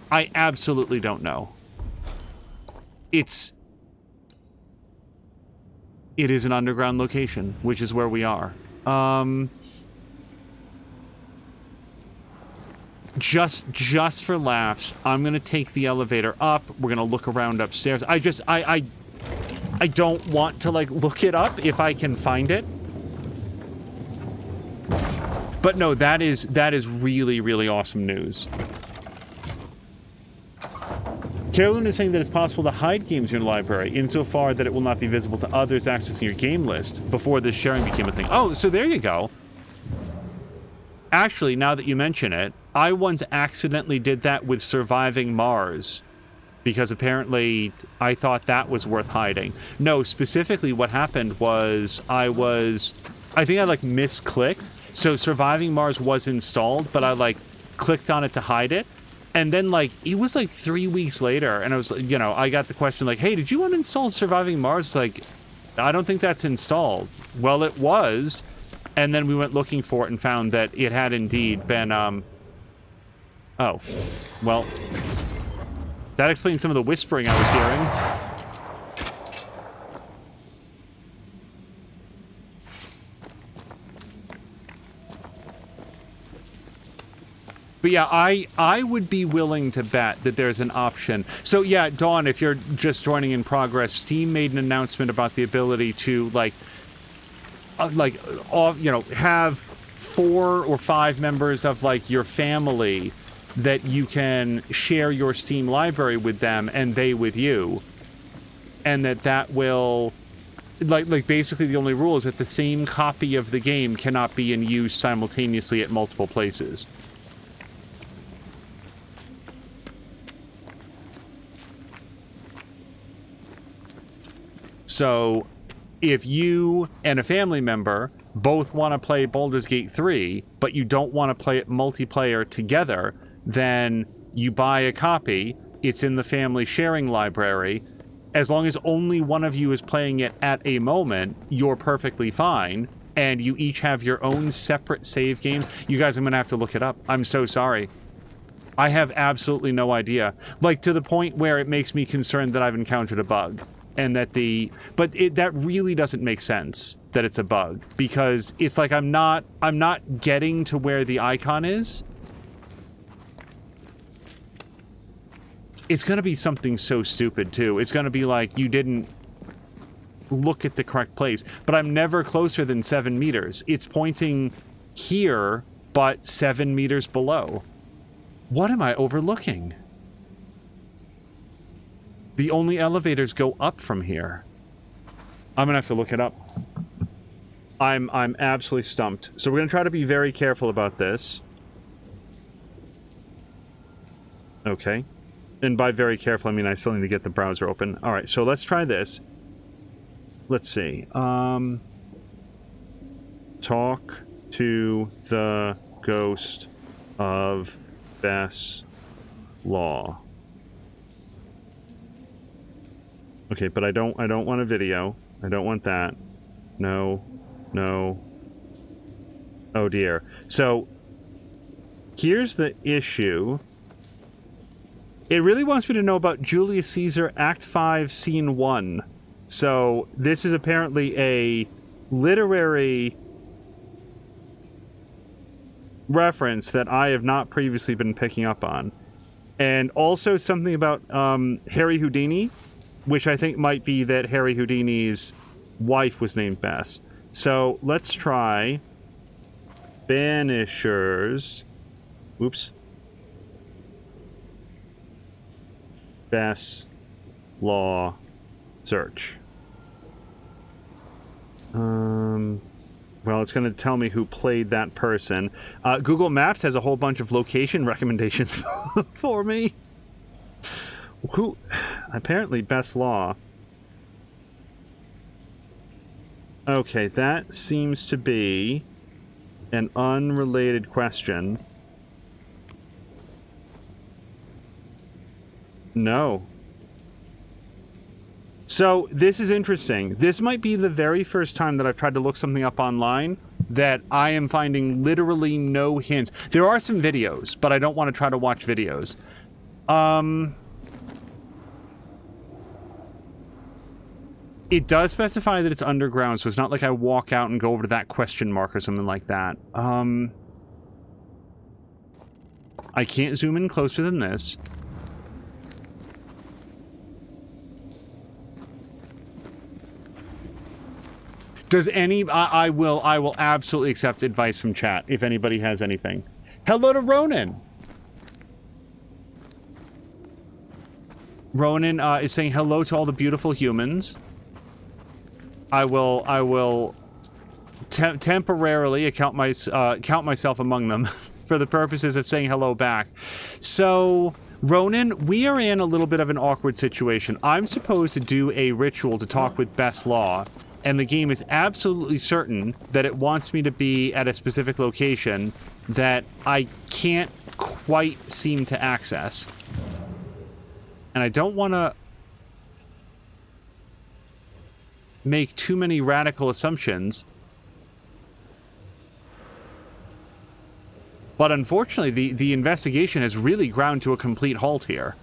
I absolutely don't know. It is an underground location, which is where we are. Just for laughs, I'm gonna take the elevator up. We're gonna look around upstairs. I don't want to like look it up if I can find it. But no, that is really, really awesome news. Carolyn is saying that it's possible to hide games in your library insofar that it will not be visible to others accessing your game list before this sharing became a thing. Oh, so there you go. Actually, now that you mention it, I once accidentally did that with Surviving Mars because apparently I thought that was worth hiding. No, specifically what happened was I think I like misclicked. So Surviving Mars was installed, but I like clicked on it to hide it. And then, like, it was, like, 3 weeks later, and I was, you know, I got the question, like, hey, did you uninstall Surviving Mars? It's like, I don't think that's installed. Well, it was, and then we went looking for it and found that it had indeed been, oh. Well, that explains some of the whispering I was hearing. But yeah, I would be willing to bet that there's an option. So yeah, Dawn, if you're just joining in progress, Steam made an announcement about the ability to have 4 or 5 members of like your family that you can share your Steam library with them and they with you, and that will like basically the only rule is that the same copy of the game cannot be in use simultaneously at multiple places. So, if you and a family member both want to play Baldur's Gate 3, but you don't want to play it multiplayer together, then you buy a copy, it's in the family sharing library. As long as only one of you is playing it at a moment, you're perfectly fine, and you each have your own separate save games. You guys, I'm going to have to look it up. I'm so sorry. I have absolutely no idea. Like, to the point where it makes me concerned that I've encountered a bug. And that that really doesn't make sense that it's a bug, because it's like I'm not getting to where the icon is. It's gonna be something so stupid too. It's gonna be like you didn't look at the correct place, but I'm never closer than 7 meters. It's pointing here, but 7 meters below. What am I overlooking? The only elevators go up from here. I'm gonna have to look it up. I'm absolutely stumped. So we're gonna try to be very careful about this. Okay. And by very careful, I mean I still need to get the browser open. All right, so let's try this. Let's see. Talk to the ghost of Bess Law. Okay, but I don't want a video. I don't want that. No. No. Oh dear. So here's the issue. It really wants me to know about Julius Caesar Act 5 Scene 1. So this is apparently a literary reference that I have not previously been picking up on. And also something about Harry Houdini, which I think might be that Harry Houdini's wife was named Bess. So let's try Banishers. Oops. Bess Law search. Well, it's going to tell me who played that person. Google Maps has a whole bunch of location recommendations for me. Who? Apparently, Bess Law. Okay, that seems to be an unrelated question. No. So, this is interesting. This might be the very first time that I've tried to look something up online that I am finding literally no hints. There are some videos, but I don't want to try to watch videos. It does specify that it's underground, so it's not like I walk out and go over to that question mark or something like that. I can't zoom in closer than this. Does any... I will absolutely accept advice from chat if anybody has anything. Hello to Ronan! Ronan is saying hello to all the beautiful humans. I will temporarily count myself among them for the purposes of saying hello back. So, Ronan, we are in a little bit of an awkward situation. I'm supposed to do a ritual to talk with Bess Law, and the game is absolutely certain that it wants me to be at a specific location that I can't quite seem to access. And I don't want to make too many radical assumptions. But unfortunately, the investigation has really ground to a complete halt here.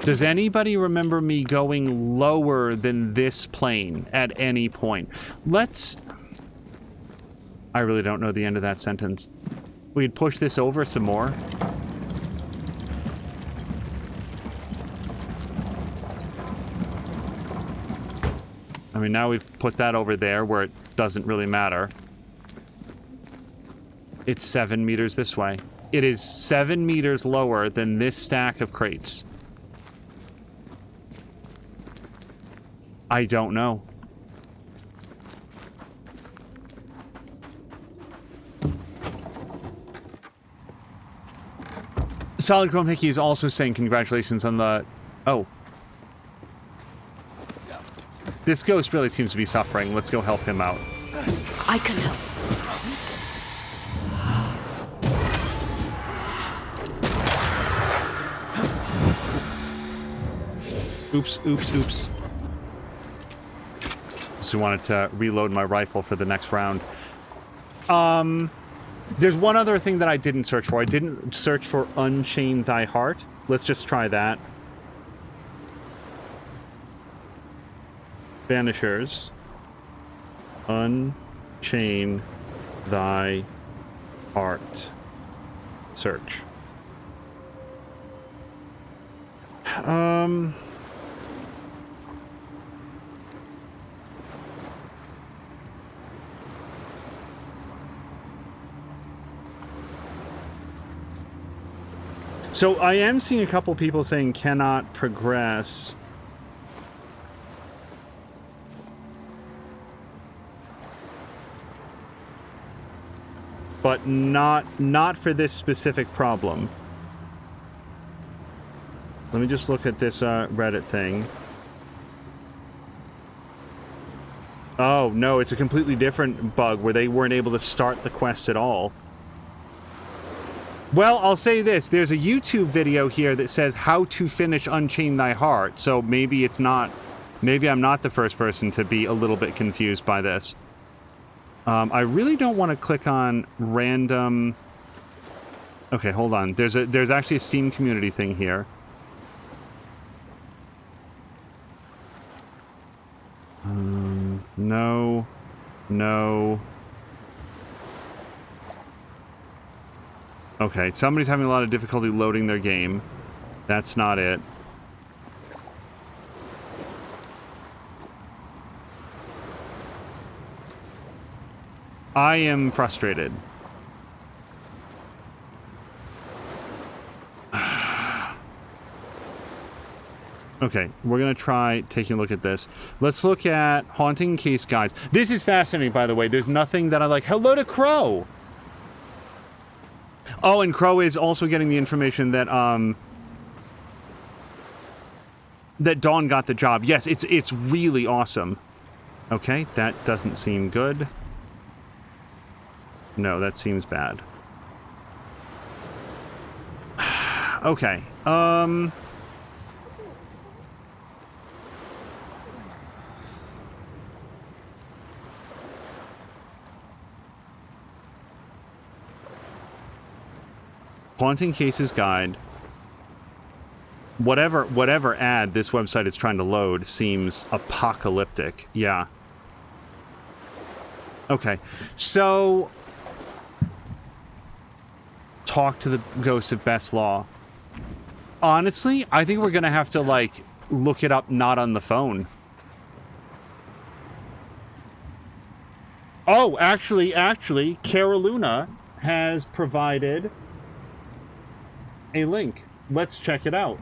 Does anybody remember me going lower than this plane at any point? I really don't know the end of that sentence. We'd push this over some more. I mean, now we've put that over there where it doesn't really matter. It's 7 meters this way. It is 7 meters lower than this stack of crates. I don't know. Solid Chrome Hickey is also saying congratulations on the... Oh. This ghost really seems to be suffering. Let's go help him out. I can help. Oops, oops, oops. Just wanted to reload my rifle for the next round. There's one other thing that I didn't search for. I didn't search for Unchain Thy Heart. Let's just try that. Banishers. Unchain Thy Heart. Search. So I am seeing a couple people saying cannot progress. But not for this specific problem. Let me just look at this Reddit thing. Oh, no, it's a completely different bug where they weren't able to start the quest at all. Well, I'll say this. There's a YouTube video here that says how to finish Unchain Thy Heart, so maybe it's not... Maybe I'm not the first person to be a little bit confused by this. I really don't want to click on random... Okay, hold on. There's actually a Steam community thing here. No. No. Okay, somebody's having a lot of difficulty loading their game. That's not it. I am frustrated. Okay, we're going to try taking a look at this. Let's look at haunting case guides. This is fascinating, by the way. There's nothing that I like. Hello to Crow! Oh, and Crow is also getting the information that, that Dawn got the job. Yes, it's really awesome. Okay, that doesn't seem good. No, that seems bad. Okay, Haunting Cases Guide. Whatever ad this website is trying to load seems apocalyptic. Yeah. Okay. So... talk to the ghost of Best Law. Honestly, I think we're gonna have to, like, look it up not on the phone. Oh, actually, Caroluna has provided a link. Let's check it out.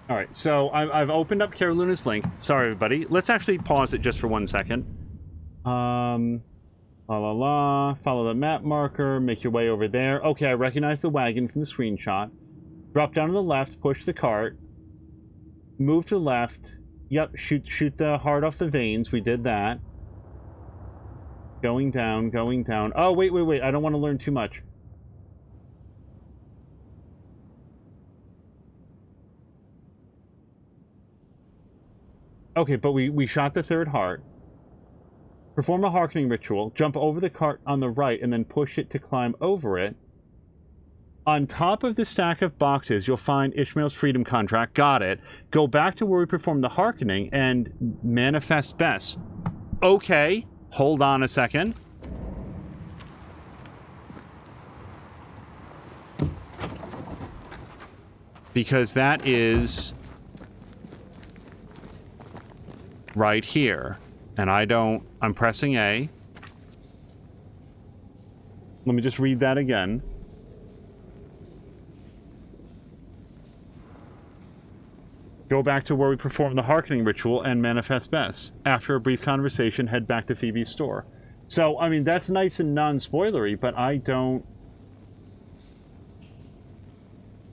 All right, so I've opened up Caroluna's link. Sorry, everybody. Let's actually pause it just for 1 second. Follow the map marker, make your way over there. Okay, I recognize the wagon from the screenshot. Drop down to the left, push the cart. Move to the left. Yep, shoot the heart off the veins. We did that. Going down. Oh, wait. I don't want to learn too much. Okay, but we shot the third heart. Perform a hearkening ritual. Jump over the cart on the right and then push it to climb over it. On top of the stack of boxes, you'll find Ishmael's freedom contract. Got it. Go back to where we performed the hearkening and manifest Bess. Okay. Hold on a second. Because that is right here. And I'm pressing A. Let me just read that again. Go back to where we perform the hearkening ritual and manifest Bess. After a brief conversation, head back to Phoebe's store. So, I mean, that's nice and non-spoilery, but I don't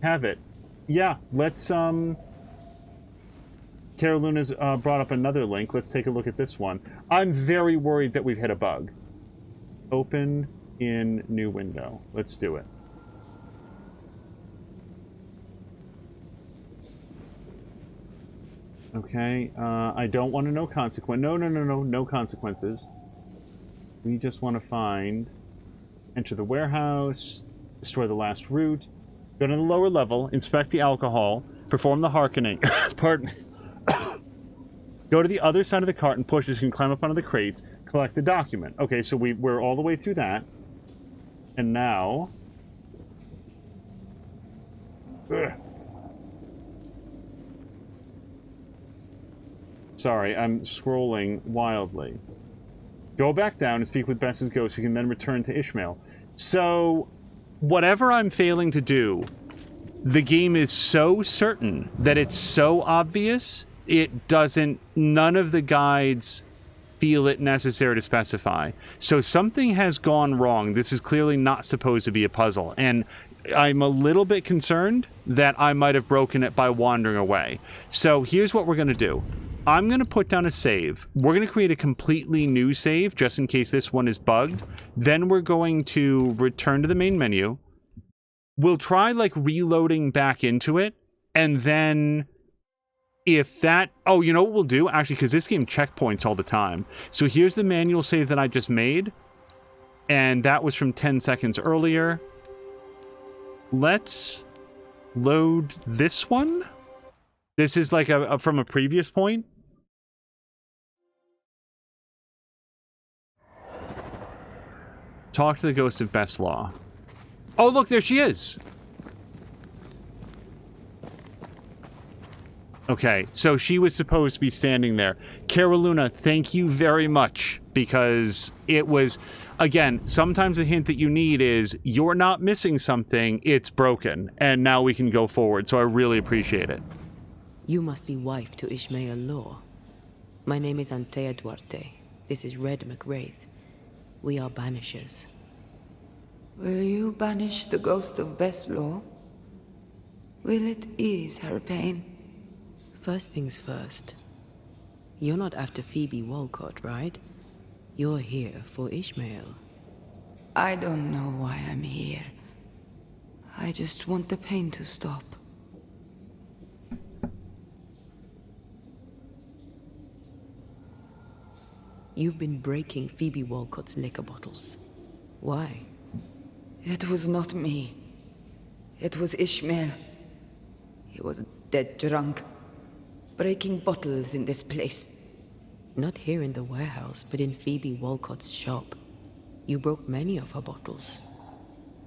have it. Yeah, let's, Caroluna's brought up another link. Let's take a look at this one. I'm very worried that we've hit a bug. Open in new window. Let's do it. Okay, I don't want to know consequence. No consequences. We just want to find... Enter the warehouse, destroy the last route, go to the lower level, inspect the alcohol, perform the hearkening. Pardon me. Go to the other side of the cart and push as you can climb up onto the crates, collect the document. Okay, so we're all the way through that. And now... Ugh. Sorry, I'm scrolling wildly. Go back down and speak with Bess's ghost. You can then return to Ishmael. So, whatever I'm failing to do, the game is so certain that it's so obvious, it doesn't... None of the guides feel it necessary to specify. So something has gone wrong. This is clearly not supposed to be a puzzle. And I'm a little bit concerned that I might have broken it by wandering away. So here's what we're going to do. I'm going to put down a save. We're going to create a completely new save just in case this one is bugged. Then we're going to return to the main menu. We'll try like reloading back into it. And then if that... Oh, you know what we'll do? Actually, because this game checkpoints all the time. So here's the manual save that I just made. And that was from 10 seconds earlier. Let's load this one. This is like from a previous point. Talk to the ghost of Best Law. Oh, look, there she is. Okay, so she was supposed to be standing there. Caroluna, thank you very much, because it was, again, sometimes the hint that you need is you're not missing something, it's broken, and now we can go forward, so I really appreciate it. You must be wife to Ishmael Law. My name is Antea Duarte. This is Red McWraith. We are Banishers. Will you banish the ghost of Best Law? Will it ease her pain? First things first. You're not after Phoebe Walcott, right? You're here for Ishmael. I don't know why I'm here. I just want the pain to stop. You've been breaking Phoebe Walcott's liquor bottles. Why? It was not me. It was Ishmael. He was dead drunk, breaking bottles in this place. Not here in the warehouse, but in Phoebe Walcott's shop. You broke many of her bottles.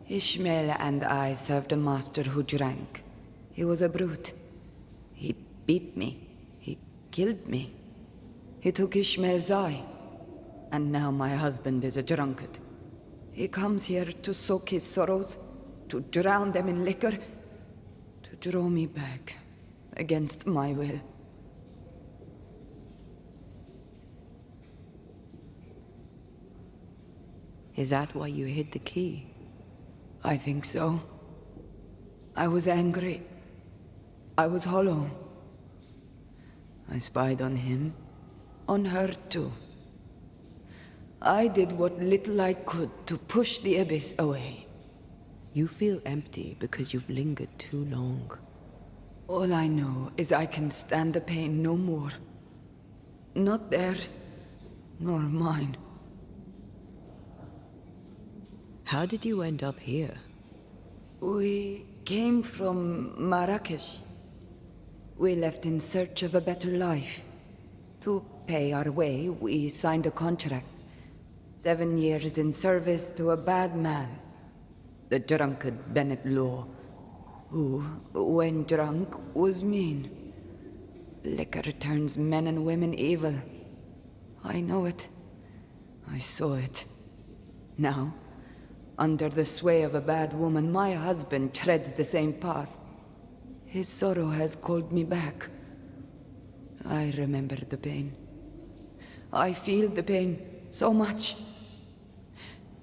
Ishmael and I served a master who drank. He was a brute. He beat me. He killed me. He took Ishmael's eye. And now my husband is a drunkard. He comes here to soak his sorrows, to drown them in liquor, to draw me back, against my will. Is that why you hid the key? I think so. I was angry. I was hollow. I spied on him, on her too. I did what little I could to push the abyss away. You feel empty because you've lingered too long. All I know is I can stand the pain no more. Not theirs, nor mine. How did you end up here? We came from Marrakesh. We left in search of a better life. To pay our way, we signed a contract. 7 years in service to a bad man. The drunkard Bennett Law, who, when drunk, was mean. Liquor turns men and women evil. I know it. I saw it. Now, under the sway of a bad woman, my husband treads the same path. His sorrow has called me back. I remember the pain. I feel the pain so much.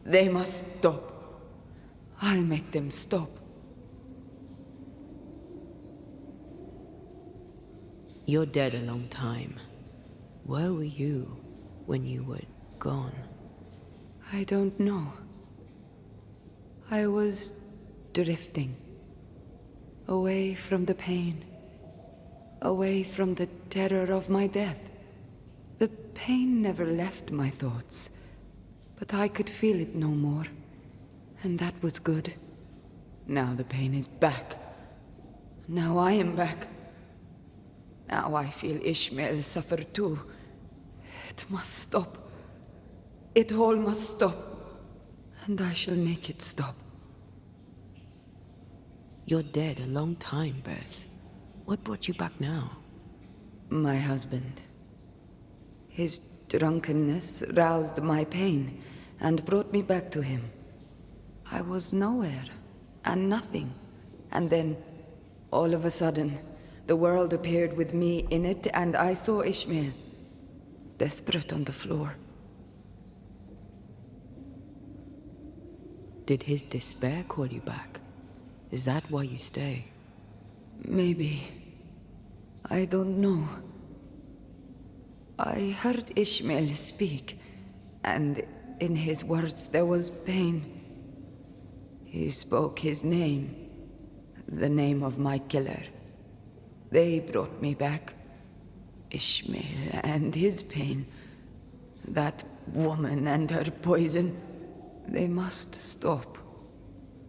They must stop. I'll make them stop. You're dead a long time. Where were you when you were gone? I don't know. I was drifting. Away from the pain. Away from the terror of my death. The pain never left my thoughts, but I could feel it no more, and that was good. Now the pain is back. Now I am back. Now I feel Ishmael suffer too. It must stop. It all must stop, and I shall make it stop. You're dead a long time, Bess. What brought you back now? My husband. His drunkenness roused my pain and brought me back to him. I was nowhere and nothing. And then, all of a sudden, the world appeared with me in it and I saw Ishmael. desperate on the floor. Did his despair call you back? Is that why you stay? Maybe. I don't know. I heard Ishmael speak, and in his words there was pain. He spoke his name, the name of my killer. They brought me back. Ishmael and his pain. That woman and her poison. They must stop.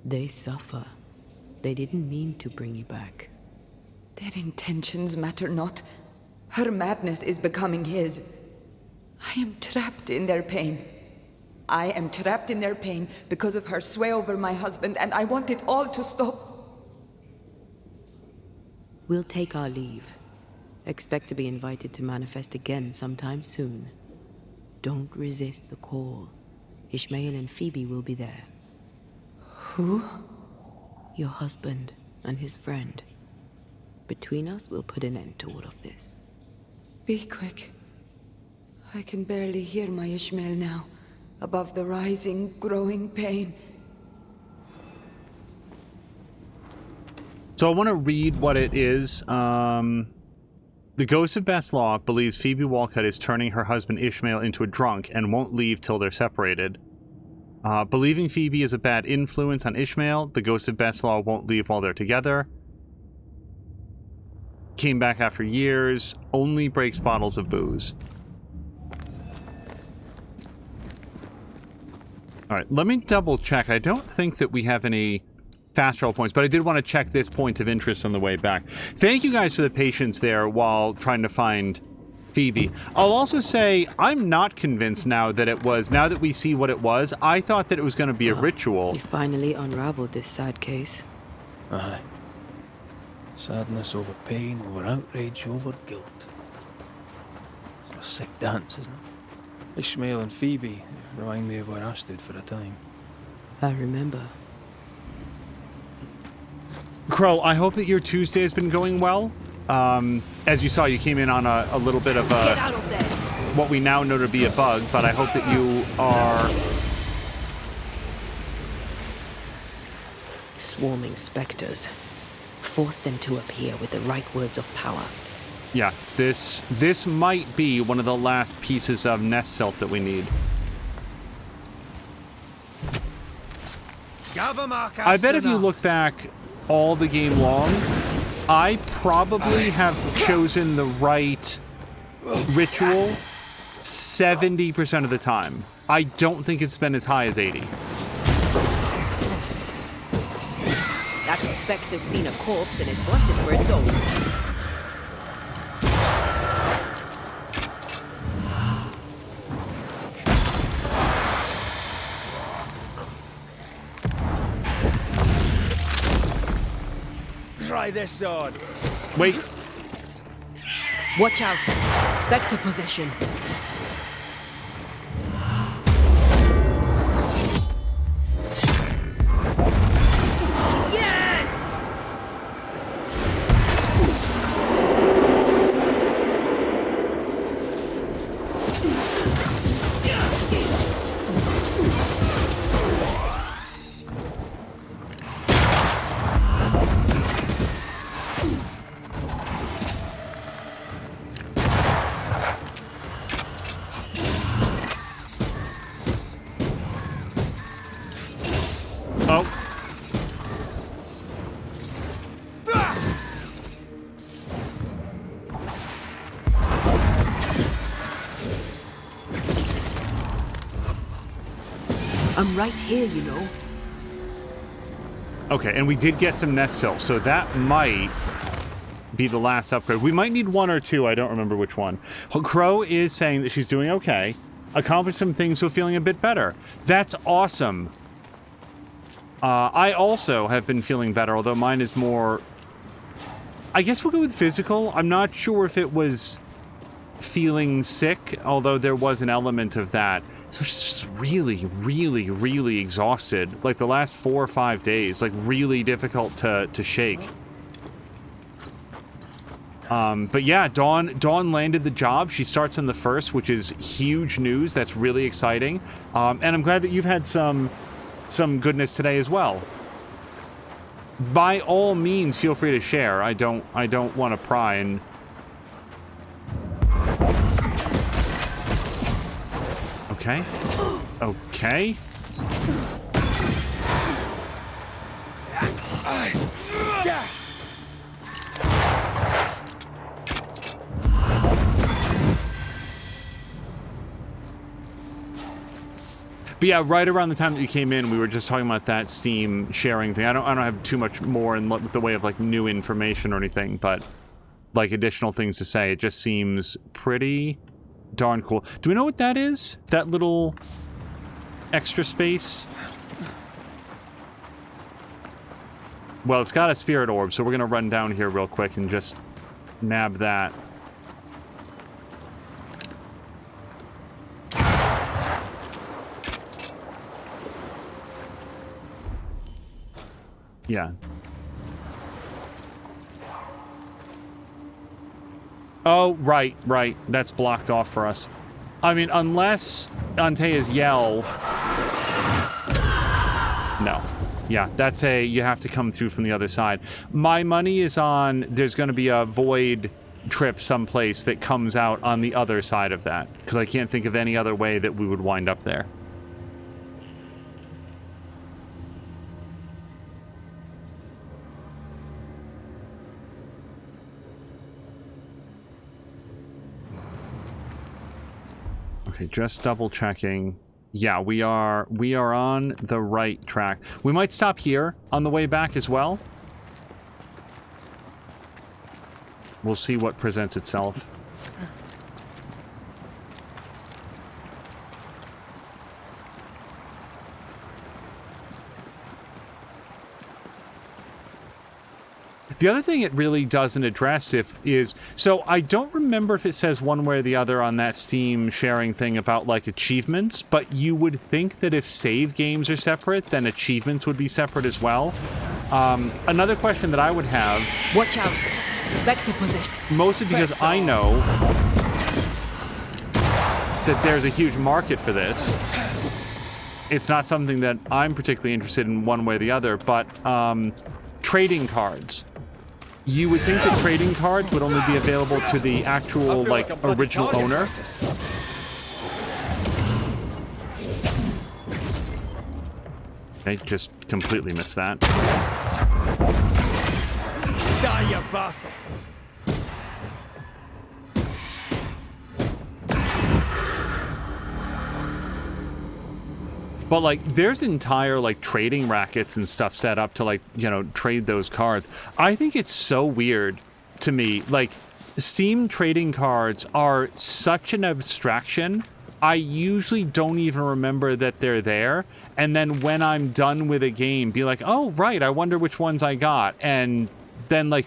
They suffer. They didn't mean to bring you back. Their intentions matter not. Her madness is becoming his. I am trapped in their pain. I am trapped in their pain because of her sway over my husband, and I want it all to stop. We'll take our leave. Expect to be invited to manifest again sometime soon. Don't resist the call. Ishmael and Phoebe will be there. Who? Your husband and his friend. Between us, we'll put an end to all of this. Be quick. I can barely hear my Ishmael now, above the rising, growing pain. So I want to read what it is. The ghost of Best Law believes Phoebe Walcott is turning her husband Ishmael into a drunk and won't leave till they're separated. Believing Phoebe is a bad influence on Ishmael, the ghost of Best Law won't leave while they're together. Came back after years, only breaks bottles of booze. Alright, let me double check. I don't think that we have any fast travel points, but I did want to check this point of interest on the way back. Thank you guys for the patience there while trying to find Phoebe. I'll also say I'm not convinced now that it was, now that we see what it was, I thought that it was going to be a ritual. We finally unraveled this sad case. Aye. Sadness over pain, over outrage, over guilt. It's a sick dance, isn't it? Ishmael and Phoebe remind me of where I stood for a time. I remember. Crow, I hope that your Tuesday has been going well. As you saw, you came in on a little bit of Get out of there! what we now know to be a bug, but I hope that you are... Swarming specters. Force them to appear with the right words of power. Yeah, this might be one of the last pieces of nest silt that we need. I bet if you look back all the game long, I probably have chosen the right ritual 70% of the time. I don't think it's been as high as 80. That specter's seen a corpse and it wants it for its own. Try this on. Wait. Watch out! Specter possession. I'm right here, you know. Okay, and we did get some nest silt, so that might be the last upgrade. We might need one or two, I don't remember which one. Crow is saying that she's doing okay. Accomplished some things, so feeling a bit better. That's awesome. I also have been feeling better, although mine is more... I guess we'll go with physical. I'm not sure if it was feeling sick, although there was an element of that. So it's just really, really, really exhausted. Like the last 4 or 5 days, like really difficult to shake. But yeah, Dawn landed the job. She starts on the 1st, which is huge news. That's really exciting. And I'm glad that you've had some goodness today as well. By all means, feel free to share. I don't want to pry and... Okay. Okay. But yeah, right around the time that you came in, we were just talking about that Steam sharing thing. I don't have too much more in the way of like new information or anything, but like additional things to say. It just seems pretty darn cool. Do we know what that is? That little extra space? Well, it's got a spirit orb, so we're gonna run down here real quick and just nab that. Yeah. Oh, right. That's blocked off for us. I mean, unless Antea's yell... No. Yeah, that's you have to come through from the other side. My money is on, there's going to be a void trip someplace that comes out on the other side of that. Because I can't think of any other way that we would wind up there. Okay, just double checking. Yeah, we are on the right track. We might stop here on the way back as well. We'll see what presents itself. The other thing it really doesn't address is, so I don't remember if it says one way or the other on that Steam sharing thing about like achievements, but you would think that if save games are separate, then achievements would be separate as well. Another question that I would have... Watch out! Spectre position. Mostly because I know that there's a huge market for this. It's not something that I'm particularly interested in one way or the other, but trading cards. You would think that trading cards would only be available to the actual, like, original owner. I just completely missed that. Die, you bastard! But, like, there's entire, like, trading rackets and stuff set up to, like, you know, trade those cards. I think it's so weird to me. Like, Steam trading cards are such an abstraction. I usually don't even remember that they're there. And then when I'm done with a game, be like, oh, right, I wonder which ones I got. And then, like,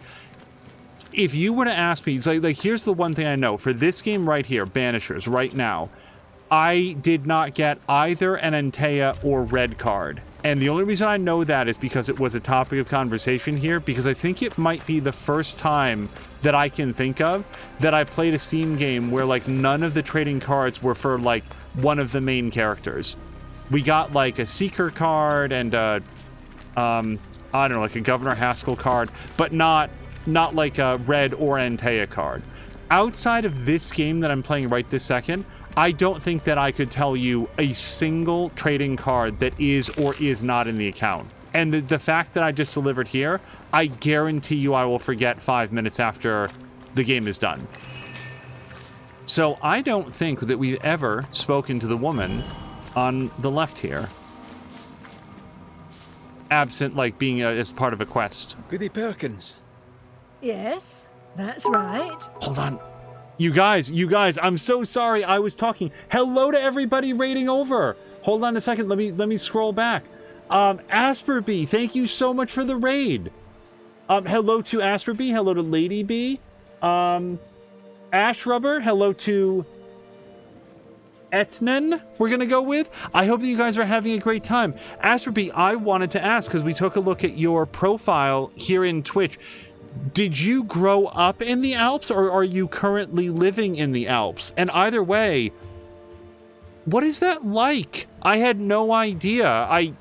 if you were to ask me, it's like here's the one thing I know. For this game right here, Banishers, right now, I did not get either an Antea or red card. And the only reason I know that is because it was a topic of conversation here, because I think it might be the first time that I can think of that I played a Steam game where, like, none of the trading cards were for, like, one of the main characters. We got, like, a Seeker card and a, I don't know, like a Governor Haskell card, but not like a red or Antea card. Outside of this game that I'm playing right this second, I don't think that I could tell you a single trading card that is or is not in the account. And the fact that I just delivered here, I guarantee you I will forget 5 minutes after the game is done. So I don't think that we've ever spoken to the woman on the left here. Absent, like, being as part of a quest. Goody Perkins. Yes, that's right. Hold on. You guys, I'm so sorry I was talking. Hello to everybody raiding over. Hold on a second, let me scroll back. Asperby, thank you so much for the raid. Hello to Asperby, hello to Lady B. Ash Rubber, hello to Etnen, we're gonna go with. I hope that you guys are having a great time. Asperby, I wanted to ask, because we took a look at your profile here in Twitch. did you grow up in the Alps, or are you currently living in the Alps? And either way, what is that like? I had no idea.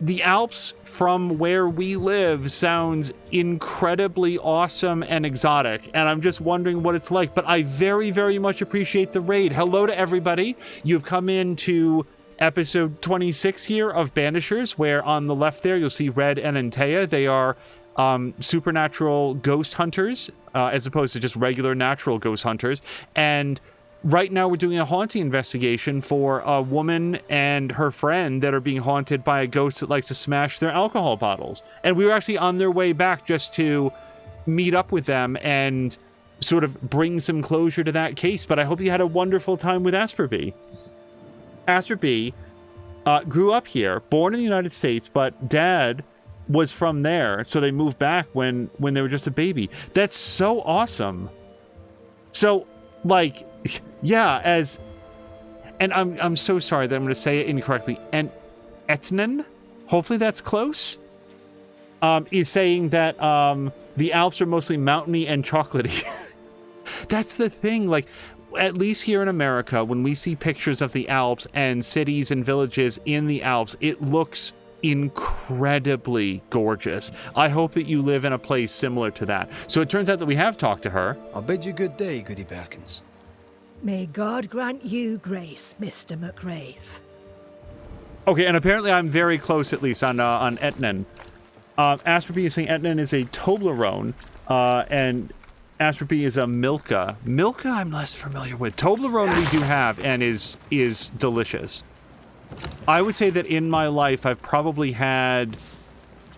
The Alps from where we live sounds incredibly awesome and exotic, and I'm just wondering what it's like. But I very, very much appreciate the raid. Hello to everybody. You've come into episode 26 here of Banishers, where on the left there you'll see Red and Antea. They are supernatural ghost hunters, as opposed to just regular natural ghost hunters. And right now we're doing a haunting investigation for a woman and her friend that are being haunted by a ghost that likes to smash their alcohol bottles. And we were actually on their way back just to meet up with them and sort of bring some closure to that case. But I hope you had a wonderful time with Asper B. Asper B grew up here, born in the United States, but dad was from there, so they moved back when they were just a baby. That's so awesome. So, like, yeah, and I'm so sorry that I'm going to say it incorrectly. And Etnan, hopefully that's close, is saying that the Alps are mostly mountainy and chocolatey. That's the thing. Like, at least here in America, when we see pictures of the Alps and cities and villages in the Alps, it looks incredibly gorgeous. I hope that you live in a place similar to that. So it turns out that we have talked to her. I'll bid you good day, Goody Perkins. May God grant you grace, Mr. McWraith. Okay, and apparently I'm very close, at least, on Etnan. Asper B is saying Etnan is a Toblerone, and Asper B is a Milka. Milka I'm less familiar with. Toblerone we do have, and is delicious. I would say that in my life, I've probably had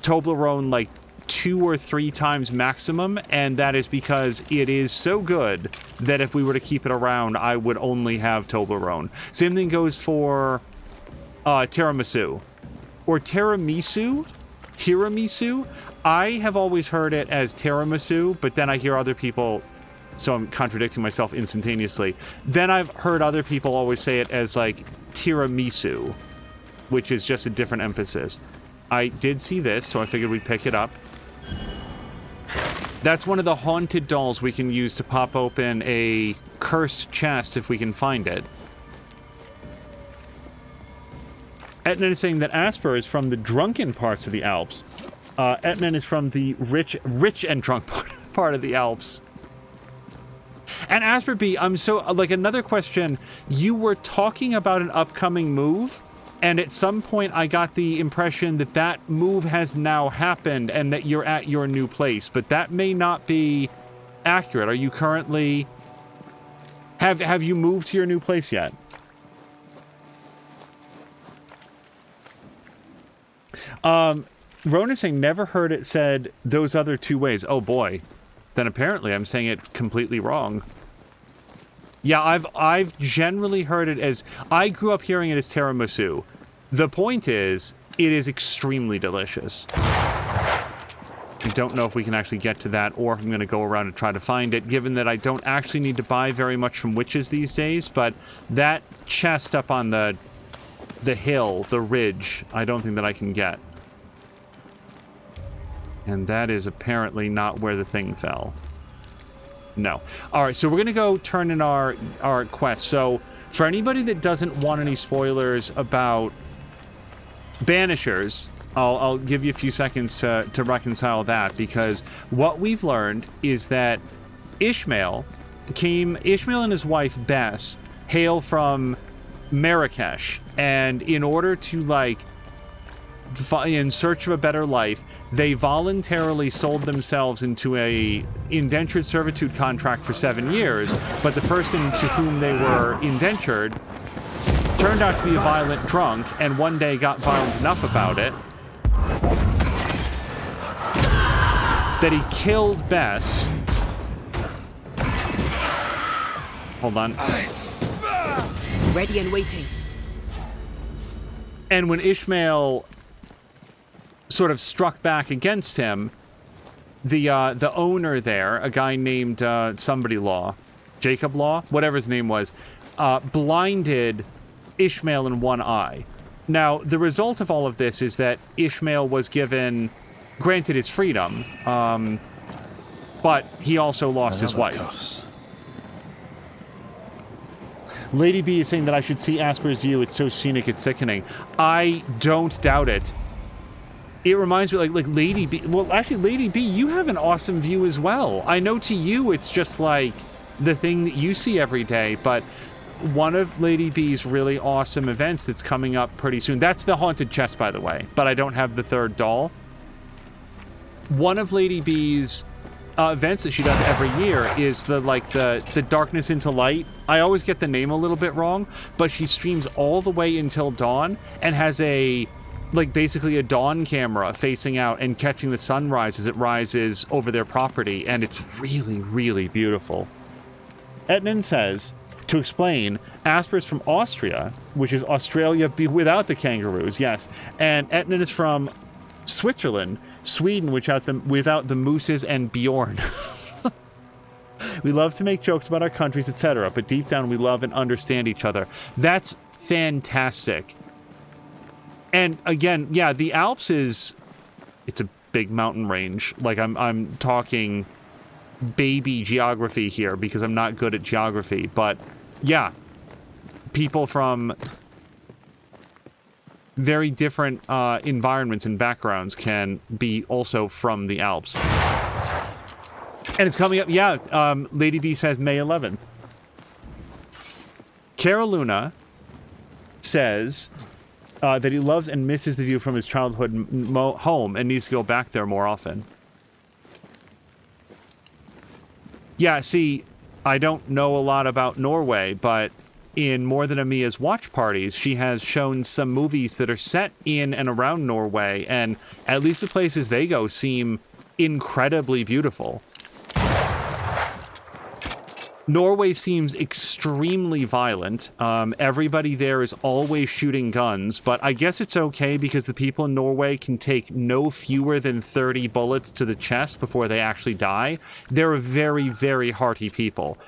Toblerone like 2 or 3 times maximum, and that is because it is so good that if we were to keep it around, I would only have Toblerone. Same thing goes for tiramisu. Or tiramisu? Tiramisu? I have always heard it as tiramisu, but then I hear other people, so I'm contradicting myself instantaneously. Then I've heard other people always say it as like tiramisu, which is just a different emphasis. I did see this, so I figured we'd pick it up. That's one of the haunted dolls we can use to pop open a cursed chest if we can find it. Etnan is saying that Asper is from the drunken parts of the Alps. Etnan is from the rich and drunk part of the Alps. And Asper B, I'm so, like, another question. You were talking about an upcoming move, and at some point I got the impression that that move has now happened and that you're at your new place, but that may not be accurate. Are you currently... Have you moved to your new place yet? Rona's saying, never heard it said those other 2 ways. Oh boy. Then apparently I'm saying it completely wrong. Yeah, I've generally heard it as... I grew up hearing it as tiramisu. The point is, it is extremely delicious. I don't know if we can actually get to that, or if I'm going to go around and try to find it, given that I don't actually need to buy very much from witches these days, but that chest up on the hill, the ridge, I don't think that I can get. And that is apparently not where the thing fell. No. All right, so we're going to go turn in our quest. So for anybody that doesn't want any spoilers about Banishers, I'll give you a few seconds to reconcile that, because what we've learned is that Ishmael and his wife Bess hail from Marrakesh, and in order to, like, in search of a better life, they voluntarily sold themselves into a indentured servitude contract for 7 years, but the person to whom they were indentured turned out to be a violent drunk, and one day got violent enough about it that he killed Bess. Hold on. Ready and waiting. And when Ishmael sort of struck back against him, the owner there, a guy named somebody Law, Jacob Law, whatever his name was, blinded Ishmael in one eye. Now, the result of all of this is that Ishmael was granted his freedom, but he also lost his wife. Curse. Lady B is saying that I should see Asper's View. It's so scenic, it's sickening. I don't doubt it. It reminds me, like Lady B. Well, actually, Lady B, you have an awesome view as well. I know to you it's just like the thing that you see every day, but one of Lady B's really awesome events that's coming up pretty soon. That's the haunted chest, by the way, but I don't have the third doll. One of Lady B's events that she does every year is the Darkness into Light. I always get the name a little bit wrong, but she streams all the way until dawn and has basically a dawn camera facing out and catching the sunrise as it rises over their property, and it's really, really beautiful. Etnan says, to explain, Asper's from Austria, which is Australia without the kangaroos, yes, and Etnan is from Switzerland, Sweden, without the mooses and Bjorn. We love to make jokes about our countries, etc., but deep down we love and understand each other. That's fantastic. And again, yeah, the Alps it's a big mountain range. Like I'm talking baby geography here because I'm not good at geography, but yeah, people from very different environments and backgrounds can be also from the Alps. And it's coming up, yeah, Lady B says May 11th. Cara Luna says that he loves and misses the view from his childhood home and needs to go back there more often. Yeah, see, I don't know a lot about Norway, but in More Than Amia's watch parties, she has shown some movies that are set in and around Norway, and at least the places they go seem incredibly beautiful. Norway seems extremely violent. Everybody there is always shooting guns, but I guess it's okay because the people in Norway can take no fewer than 30 bullets to the chest before they actually die. They're a very, very hearty people.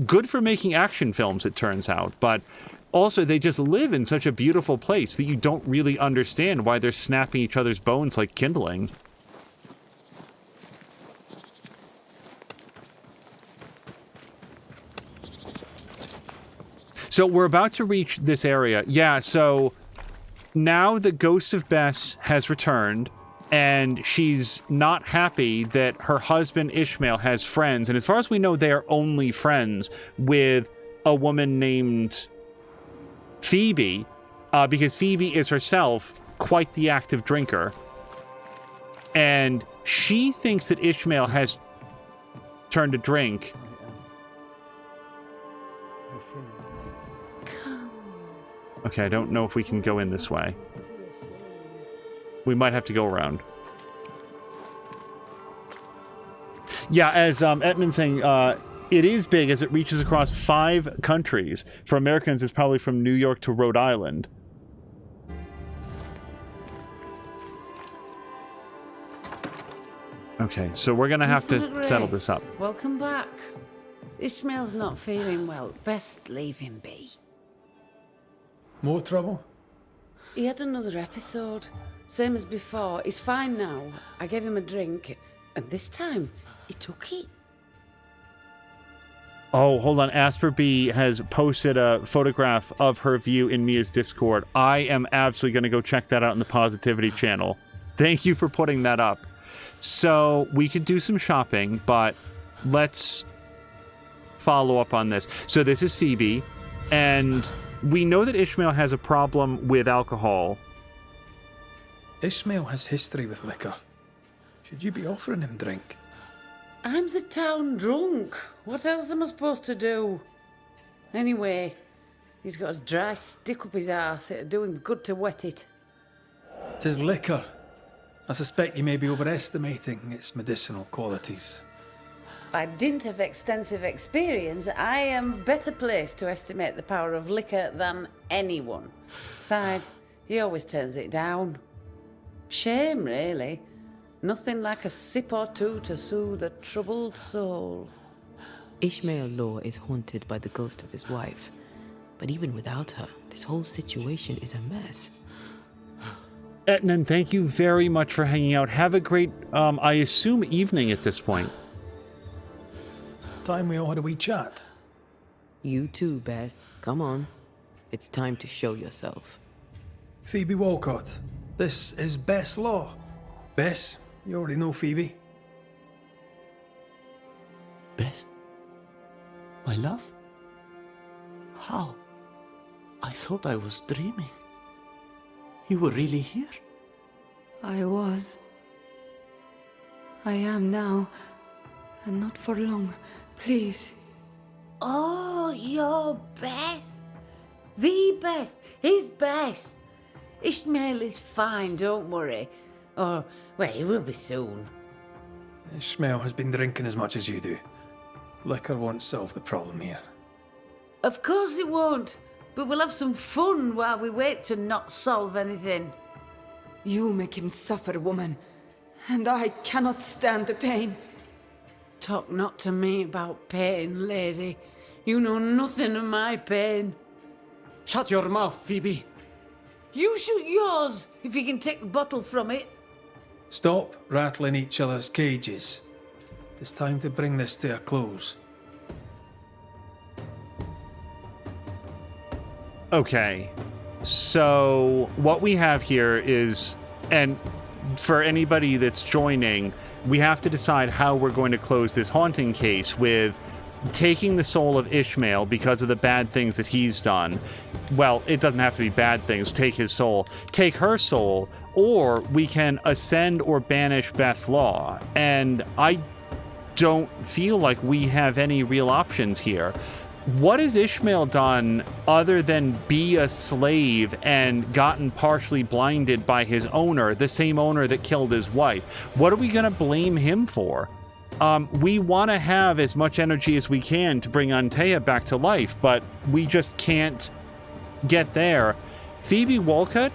Good for making action films, it turns out, but also they just live in such a beautiful place that you don't really understand why they're snapping each other's bones like kindling. So we're about to reach this area. Yeah, so now the ghost of Bess has returned, and she's not happy that her husband Ishmael has friends. And as far as we know, they are only friends with a woman named Phoebe, because Phoebe is herself quite the active drinker. And she thinks that Ishmael has turned to drink. Okay, I don't know if we can go in this way. We might have to go around. Yeah, as Etman's saying, it is big as it reaches across 5 countries. For Americans, it's probably from New York to Rhode Island. Okay, so we're going to have to settle this up. Welcome back. Ishmael's not feeling well. Best leave him be. More trouble? He had another episode. Same as before. He's fine now. I gave him a drink, and this time, he took it. Oh, hold on. Asper B has posted a photograph of her view in Mia's Discord. I am absolutely going to go check that out in the Positivity channel. Thank you for putting that up. So, we could do some shopping, but let's follow up on this. So, this is Phoebe, and we know that Ishmael has a problem with alcohol. Ishmael has history with liquor. Should you be offering him drink? I'm the town drunk. What else am I supposed to do? Anyway, he's got a dry stick up his arse. It'd do him good to wet it. 'Tis liquor. I suspect you may be overestimating its medicinal qualities. By dint of extensive experience, I am better placed to estimate the power of liquor than anyone. Besides, he always turns it down. Shame, really. Nothing like a sip or two to soothe a troubled soul. Ishmael Law is haunted by the ghost of his wife. But even without her, this whole situation is a mess. Etnan, thank you very much for hanging out. Have a great, I assume, evening at this point. Time we all had a wee chat. You too, Bess. Come on. It's time to show yourself. Phoebe Walcott, this is Bess Law. Bess, you already know Phoebe. Bess? My love? How? I thought I was dreaming. You were really here? I was. I am now. And not for long. Please. Oh, you're Bess. The Bess. His Bess. Ishmael is fine, don't worry. Or, well, he will be soon. Ishmael has been drinking as much as you do. Liquor won't solve the problem here. Of course it won't. But we'll have some fun while we wait to not solve anything. You make him suffer, woman. And I cannot stand the pain. Talk not to me about pain, lady. You know nothing of my pain. Shut your mouth, Phoebe. You shoot yours, if you can take the bottle from it. Stop rattling each other's cages. It's time to bring this to a close. Okay, so what we have here is, and for anybody that's joining, we have to decide how we're going to close this haunting case with taking the soul of Ishmael because of the bad things that he's done. Well, it doesn't have to be bad things. Take his soul, take her soul, or we can ascend or banish Bess Law. And I don't feel like we have any real options here. What has Ishmael done other than be a slave and gotten partially blinded by his owner, the same owner that killed his wife? What are we going to blame him for? We want to have as much energy as we can to bring Antea back to life, but we just can't get there. Phoebe Walcott,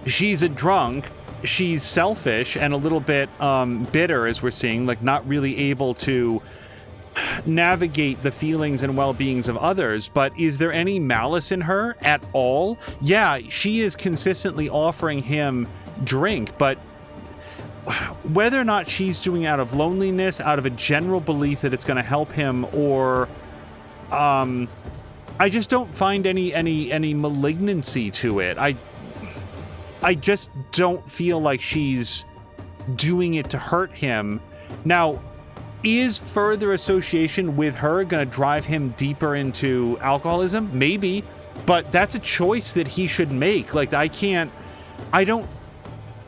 she's a drunk. She's selfish and a little bit bitter, as we're seeing, like not really able to navigate the feelings and well-beings of others. But is there any malice in her at all? Yeah, she is consistently offering him drink, but whether or not she's doing it out of loneliness, out of a general belief that it's going to help him, or I just don't find any malignancy to it. I just don't feel like she's doing it to hurt him. Now, is further association with her going to drive him deeper into alcoholism? Maybe, but that's a choice that he should make. Like,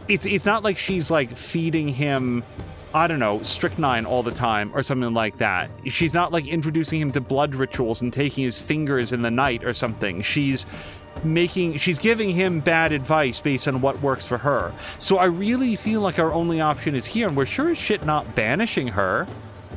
it's not like she's like feeding him, I don't know, strychnine all the time or something like that. She's not like introducing him to blood rituals and taking his fingers in the night or something. She's giving him bad advice based on what works for her. So I really feel like our only option is here, and we're sure as shit not banishing her.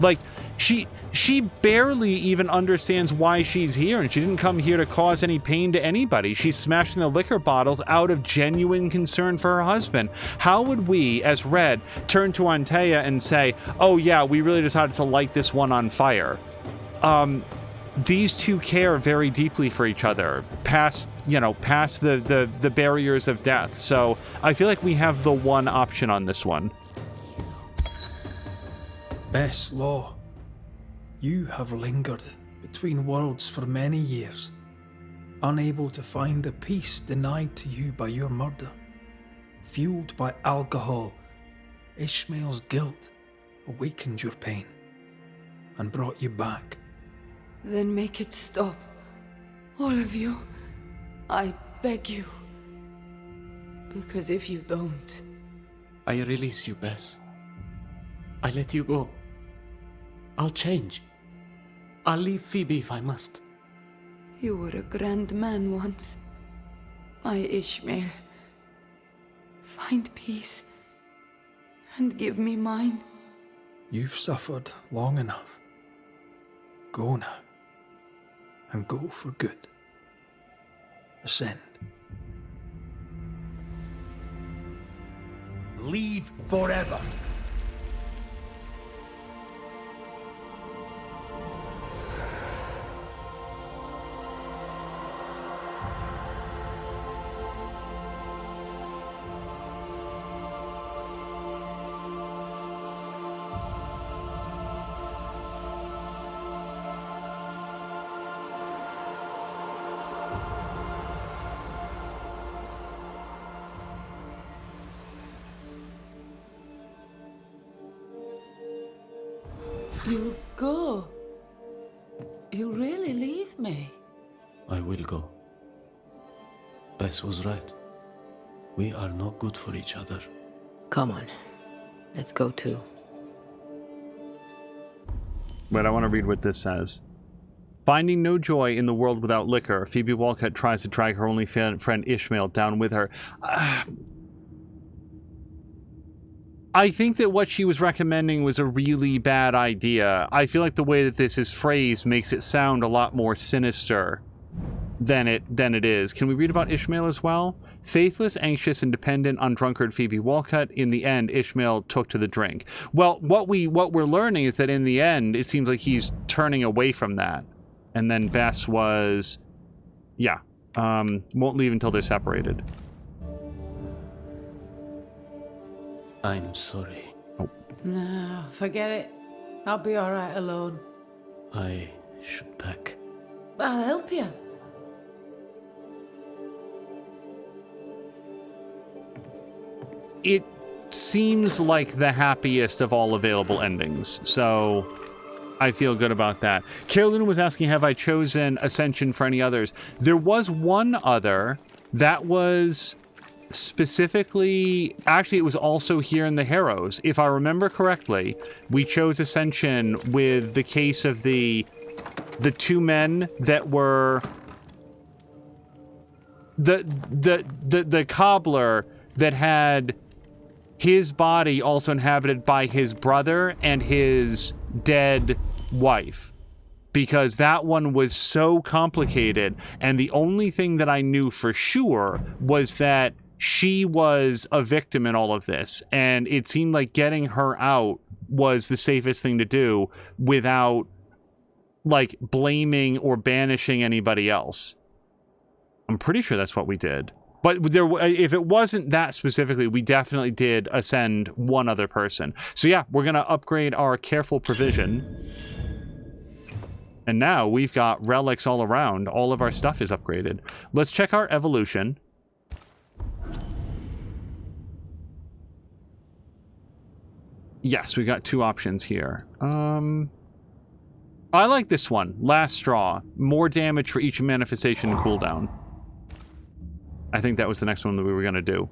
Like, she barely even understands why she's here, and she didn't come here to cause any pain to anybody. She's smashing the liquor bottles out of genuine concern for her husband. How would we, as Red, turn to Antea and say, oh yeah, we really decided to light this one on fire? These two care very deeply for each other, past the barriers of death. So I feel like we have the one option on this one. Bess Law, you have lingered between worlds for many years, unable to find the peace denied to you by your murder. Fueled by alcohol, Ishmael's guilt awakened your pain and brought you back. Then make it stop. All of you. I beg you. Because if you don't... I release you, Bess. I let you go. I'll change. I'll leave Phoebe if I must. You were a grand man once. My Ishmael. Find peace. And give me mine. You've suffered long enough. Go now. And go for good. Ascend. Leave forever. You'll go. You'll really leave me. I will go. Bess was right. We are not good for each other. Come on. Let's go too. But I want to read what this says. Finding no joy in the world without liquor, Phoebe Walcott tries to drag her only friend Ishmael down with her. I think that what she was recommending was a really bad idea. I feel like the way that this is phrased makes it sound a lot more sinister than it is. Can we read about Ishmael as well? Faithless, anxious, and dependent on drunkard Phoebe Walcott. In the end, Ishmael took to the drink. Well, what we're learning is that in the end, it seems like he's turning away from that. And then Bess was, yeah, won't leave until they're separated. I'm sorry. Oh. No, forget it. I'll be alright alone. I should pack. I'll help you. It seems like the happiest of all available endings, so I feel good about that. Carolina was asking, have I chosen Ascension for any others? There was one other that was specifically... Actually, it was also here in the Harrows. If I remember correctly, we chose Ascension with the case of the two men that were... The cobbler that had his body also inhabited by his brother and his dead wife, because that one was so complicated, and the only thing that I knew for sure was that she was a victim in all of this, and it seemed like getting her out was the safest thing to do without like blaming or banishing anybody else. I'm pretty sure that's what we did. But there, if it wasn't that specifically, we definitely did ascend one other person. So yeah, we're going to upgrade our careful provision. And now we've got relics all around. All of our stuff is upgraded. Let's check our evolution. Yes, we got two options here. I like this one. Last Straw. More damage for each manifestation and cooldown. I think that was the next one that we were going to do.